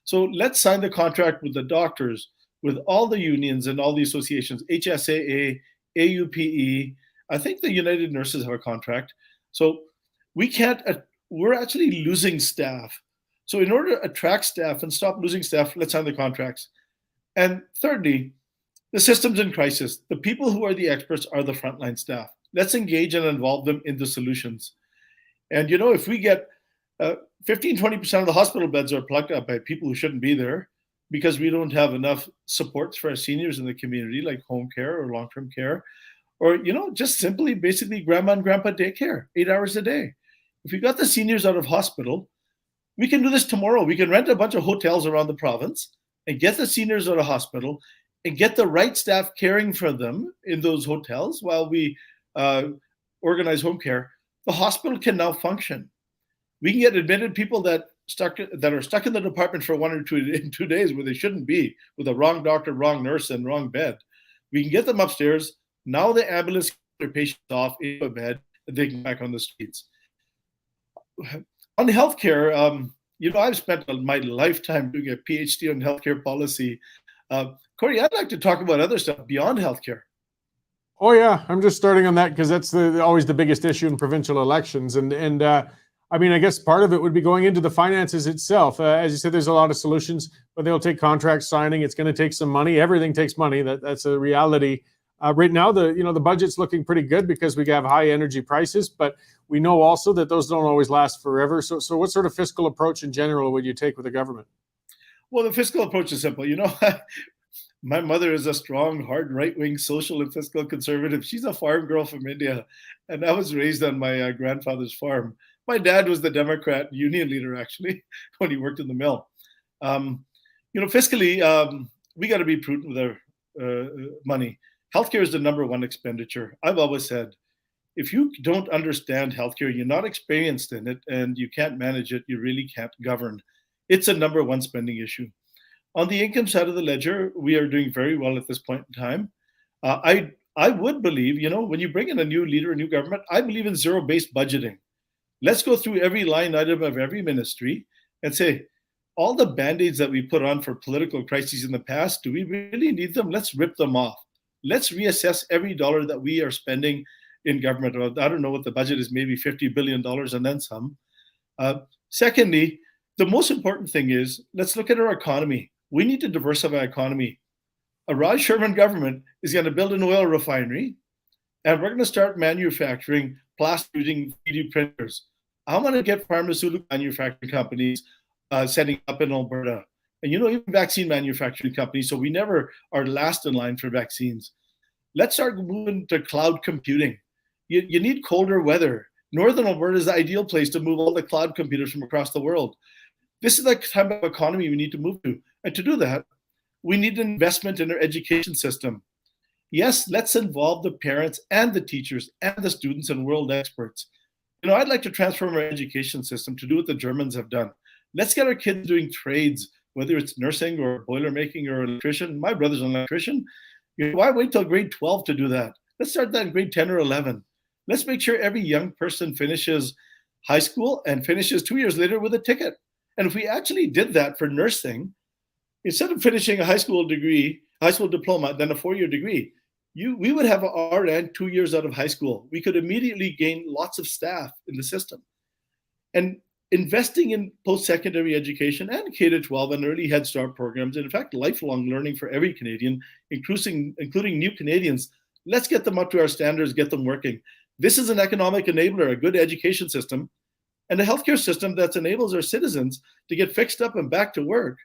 So let's sign the contract with the doctors, with all the unions and all the associations, HSAA, AUPE. I think the United Nurses have a contract. So we're actually losing staff So in order to attract staff and stop losing staff, let's sign the contracts. And thirdly, the system's in crisis. The people who are the experts are the frontline staff. Let's engage and involve them in the solutions. And, if we get 15, 20% of the hospital beds are plugged up by people who shouldn't be there because we don't have enough supports for our seniors in the community, like home care or long-term care, or, just simply basically grandma and grandpa daycare, 8 hours a day. If we got the seniors out of hospital, we can do this tomorrow. We can rent a bunch of hotels around the province and get the seniors out of hospital and get the right staff caring for them in those hotels while we organize home care. The hospital can now function. We can get admitted people that are stuck in the department for 1 or 2 days where they shouldn't be, with the wrong doctor, wrong nurse, and wrong bed. We can get them upstairs. Now the ambulance gets their patients off into a bed and they can back on the streets. On healthcare, I've spent my lifetime doing a PhD on healthcare policy. Cory, I'd like to talk about other stuff beyond healthcare. Oh yeah, I'm just starting on that because that's always the biggest issue in provincial elections, and I guess part of it would be going into the finances itself. As you said, there's a lot of solutions, but they'll take contract signing. It's going to take some money. Everything takes money. That's a reality. Right now, the budget's looking pretty good because we have high energy prices, but we know also that those don't always last forever. So what sort of fiscal approach in general would you take with the government? Well, the fiscal approach is simple. My mother is a strong, hard, right-wing social and fiscal conservative. She's a farm girl from India, and I was raised on my grandfather's farm. My dad was the Democrat union leader, actually, when he worked in the mill. Fiscally, we got to be prudent with our money. Healthcare is the number one expenditure. I've always said, if you don't understand healthcare, you're not experienced in it, and you can't manage it, you really can't govern. It's a number one spending issue. On the income side of the ledger, we are doing very well at this point in time. I would believe, when you bring in a new leader, a new government, I believe in zero-based budgeting. Let's go through every line item of every ministry and say, all the band-aids that we put on for political crises in the past, do we really need them? Let's rip them off. Let's reassess every dollar that we are spending in government. I don't know what the budget is, maybe $50 billion and then some. Secondly, the most important thing is, let's look at our economy. We need to diversify our economy. A Raj Sherman government is going to build an oil refinery, and we're going to start manufacturing plastic using 3D printers. I'm going to get pharmaceutical manufacturing companies setting up in Alberta. And even vaccine manufacturing companies, so we never are last in line for vaccines. Let's start moving to cloud computing. You need colder weather. Northern Alberta is the ideal place to move all the cloud computers from across the world. This is the type of economy we need to move to. And to do that, we need an investment in our education system. Yes, let's involve the parents and the teachers and the students and world experts. I'd like to transform our education system to do what the Germans have done. Let's get our kids doing trades, whether it's nursing or boiler making or electrician. My brother's an electrician. Why wait till grade 12 to do that? Let's start that in grade 10 or 11. Let's make sure every young person finishes high school and finishes 2 years later with a ticket. And if we actually did that for nursing, instead of finishing a high school diploma, then a 4-year degree, we would have an RN 2 years out of high school. We could immediately gain lots of staff in the system. And investing in post-secondary education and K-12 and early Head Start programs, and in fact, lifelong learning for every Canadian, including new Canadians, let's get them up to our standards, get them working. This is an economic enabler, a good education system, and a healthcare system that enables our citizens to get fixed up and back to work.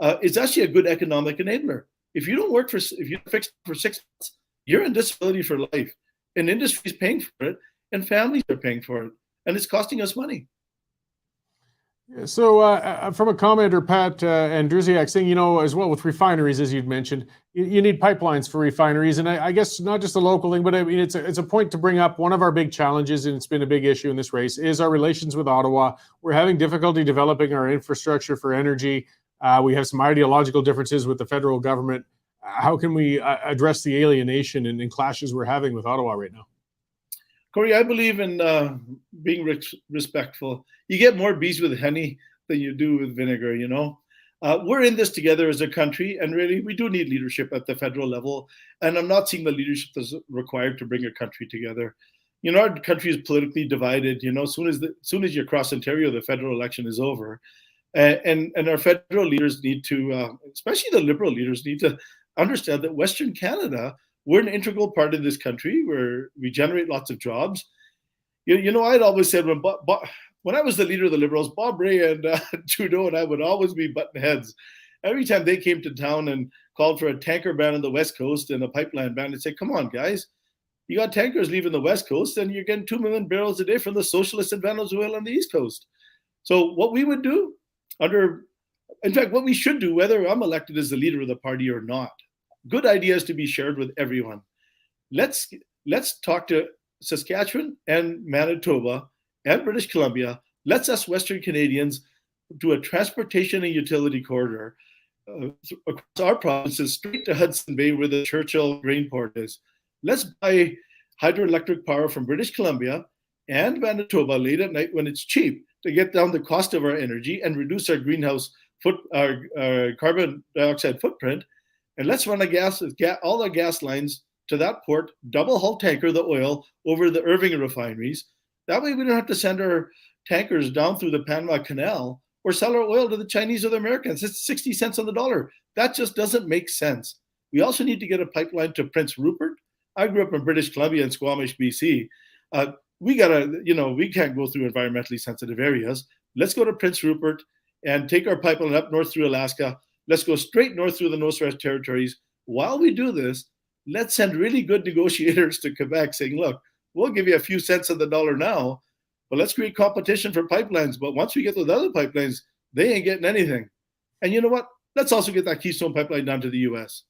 It's actually a good economic enabler. If you don't work if you're fixed for 6 months, you're in disability for life. And industry is paying for it, and families are paying for it, and it's costing us money. So from a commenter, Pat Andrusiak, saying, as well with refineries, as you'd mentioned, you need pipelines for refineries. And I guess not just a local thing, but it's a point to bring up. One of our big challenges, and it's been a big issue in this race, is our relations with Ottawa. We're having difficulty developing our infrastructure for energy. We have some ideological differences with the federal government. How can we address the alienation and clashes we're having with Ottawa right now? Cory, I believe in being respectful. You get more bees with honey than you do with vinegar, We're in this together as a country, and really, we do need leadership at the federal level. And I'm not seeing the leadership that's required to bring a country together. Our country is politically divided. As soon as you cross Ontario, the federal election is over. And our federal leaders need to, especially the Liberal leaders, need to understand that Western Canada, we're an integral part of this country where we generate lots of jobs. I'd always said when I was the leader of the Liberals, Bob Rae and Trudeau and I would always be button heads. Every time they came to town and called for a tanker ban on the West Coast and a pipeline ban, I'd say, come on, guys. You got tankers leaving the West Coast and you're getting 2 million barrels a day from the socialists in Venezuela on the East Coast. So what we would do in fact, what we should do, whether I'm elected as the leader of the party or not, good ideas to be shared with everyone. Let's talk to Saskatchewan and Manitoba and British Columbia. Let's us Western Canadians do a transportation and utility corridor across our provinces straight to Hudson Bay where the Churchill grain port is. Let's buy hydroelectric power from British Columbia and Manitoba late at night when it's cheap to get down the cost of our energy and reduce our carbon dioxide footprint. And let's run all our gas lines to that port, double hull tanker the oil over the Irving refineries. That way we don't have to send our tankers down through the Panama Canal or sell our oil to the Chinese or the Americans. It's 60 cents on the dollar. That just doesn't make sense. We also need to get a pipeline to Prince Rupert. I grew up in British Columbia and Squamish, BC. We can't go through environmentally sensitive areas. Let's go to Prince Rupert and take our pipeline up north through Alaska. Let's go straight north through the Northwest Territories. While we do this, let's send really good negotiators to Quebec saying, look, we'll give you a few cents on the dollar now, but let's create competition for pipelines. But once we get those other pipelines, they ain't getting anything. And you know what? Let's also get that Keystone pipeline down to the U.S.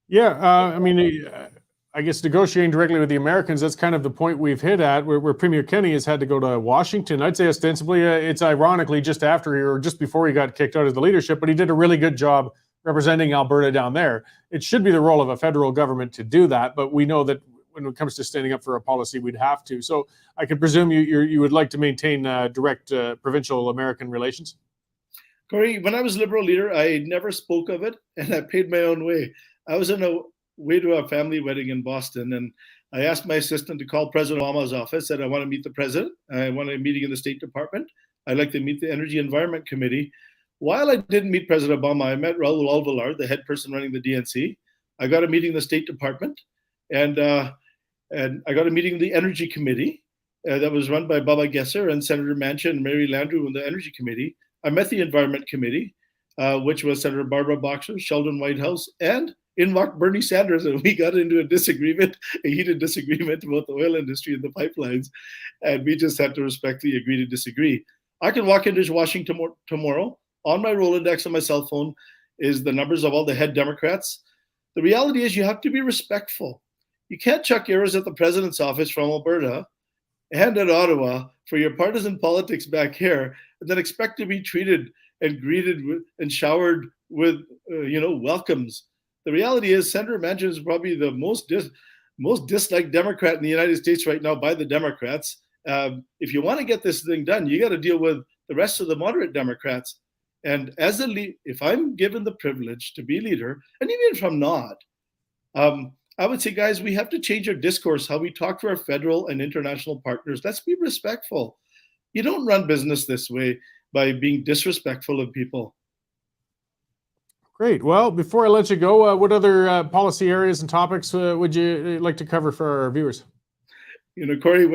Yeah, I guess negotiating directly with the Americans, that's kind of the point we've hit at, where Premier Kenney has had to go to Washington. I'd say ostensibly, it's ironically just after or just before he got kicked out of the leadership, but he did a really good job representing Alberta down there. It should be the role of a federal government to do that, but we know that when it comes to standing up for a policy, we'd have to. So I could presume you would like to maintain direct provincial American relations? Cory, when I was Liberal leader, I never spoke of it, and I paid my own way. I was on a way to a family wedding in Boston, and I asked my assistant to call President Obama's office, said, I want to meet the president. I want a meeting in the State Department. I'd like to meet the Energy Environment Committee. While I didn't meet President Obama, I met Raul Alvalar, the head person running the DNC. I got a meeting in the State Department, and I got a meeting in the Energy Committee that was run by Baba Gesser and Senator Manchin and Mary Landrieu in the Energy Committee. I met the Environment Committee, which was Senator Barbara Boxer, Sheldon Whitehouse, and in walked Bernie Sanders, and we got into a heated disagreement about the oil industry and the pipelines, and we just had to respectfully agree to disagree. I can walk into Washington tomorrow. On my Rolodex on my cell phone is the numbers of all the head Democrats. The reality is you have to be respectful. You can't chuck arrows at the president's office from Alberta and at Ottawa for your partisan politics back here, and then expect to be treated and greeted with, and showered with, welcomes. The reality is Senator Manchin is probably the most disliked Democrat in the United States right now by the Democrats. If you want to get this thing done, you got to deal with the rest of the moderate Democrats. And as if I'm given the privilege to be leader, and even if I'm not, I would say, guys, we have to change our discourse, how we talk to our federal and international partners. Let's be respectful. You don't run business this way by being disrespectful of people. Great. Well, before I let you go, what other policy areas and topics would you like to cover for our viewers? Cory,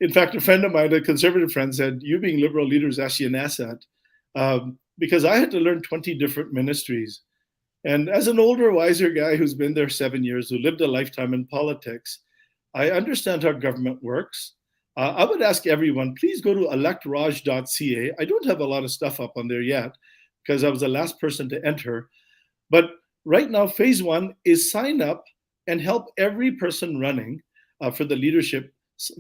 in fact, a friend of mine, a conservative friend, said, you being Liberal leader is actually an asset, because I had to learn 20 different ministries. And as an older, wiser guy who's been there 7 years, who lived a lifetime in politics, I understand how government works. I would ask everyone, please go to electraj.ca. I don't have a lot of stuff up on there yet, because I was the last person to enter. But right now, phase one is sign up and help every person running for the leadership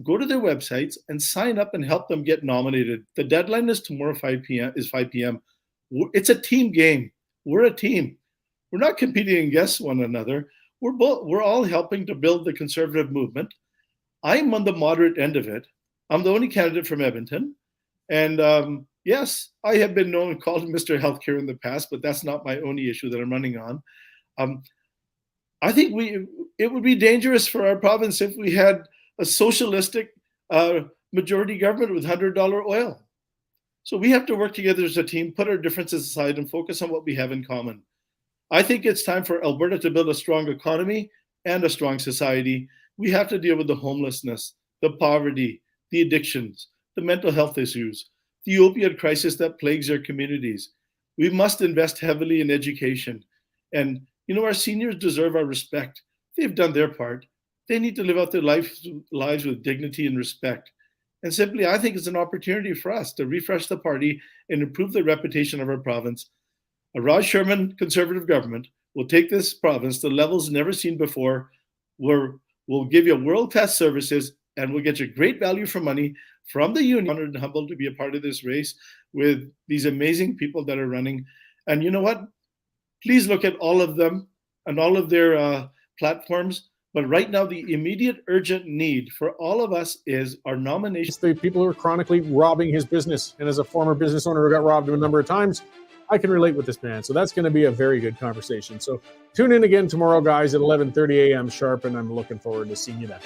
go to their websites and sign up and help them get nominated. The deadline is tomorrow, 5 p.m. It's a team game. We're a team. We're not competing against one another. We're all helping to build the conservative movement. I'm on the moderate end of it. I'm the only candidate from Edmonton. And yes, I have been called Mr. Healthcare in the past, but that's not my only issue that I'm running on. I think it would be dangerous for our province if we had a socialistic majority government with $100 oil. So we have to work together as a team, put our differences aside, and focus on what we have in common. I think it's time for Alberta to build a strong economy and a strong society. We have to deal with the homelessness, the poverty, the addictions, the mental health issues, the opioid crisis that plagues our communities. We must invest heavily in education. And, our seniors deserve our respect. They've done their part. They need to live out their lives with dignity and respect. And simply, I think it's an opportunity for us to refresh the party and improve the reputation of our province. A Raj Sherman Conservative government will take this province to levels never seen before, where we'll give you world-class services and we'll get you great value for money from the union. Honored and humbled to be a part of this race with these amazing people that are running. And you know what? Please look at all of them and all of their platforms. But right now, the immediate urgent need for all of us is our nomination. It's the people who are chronically robbing his business. And as a former business owner who got robbed a number of times, I can relate with this man. So that's going to be a very good conversation. So tune in again tomorrow, guys, at 11:30 a.m. sharp, and I'm looking forward to seeing you then.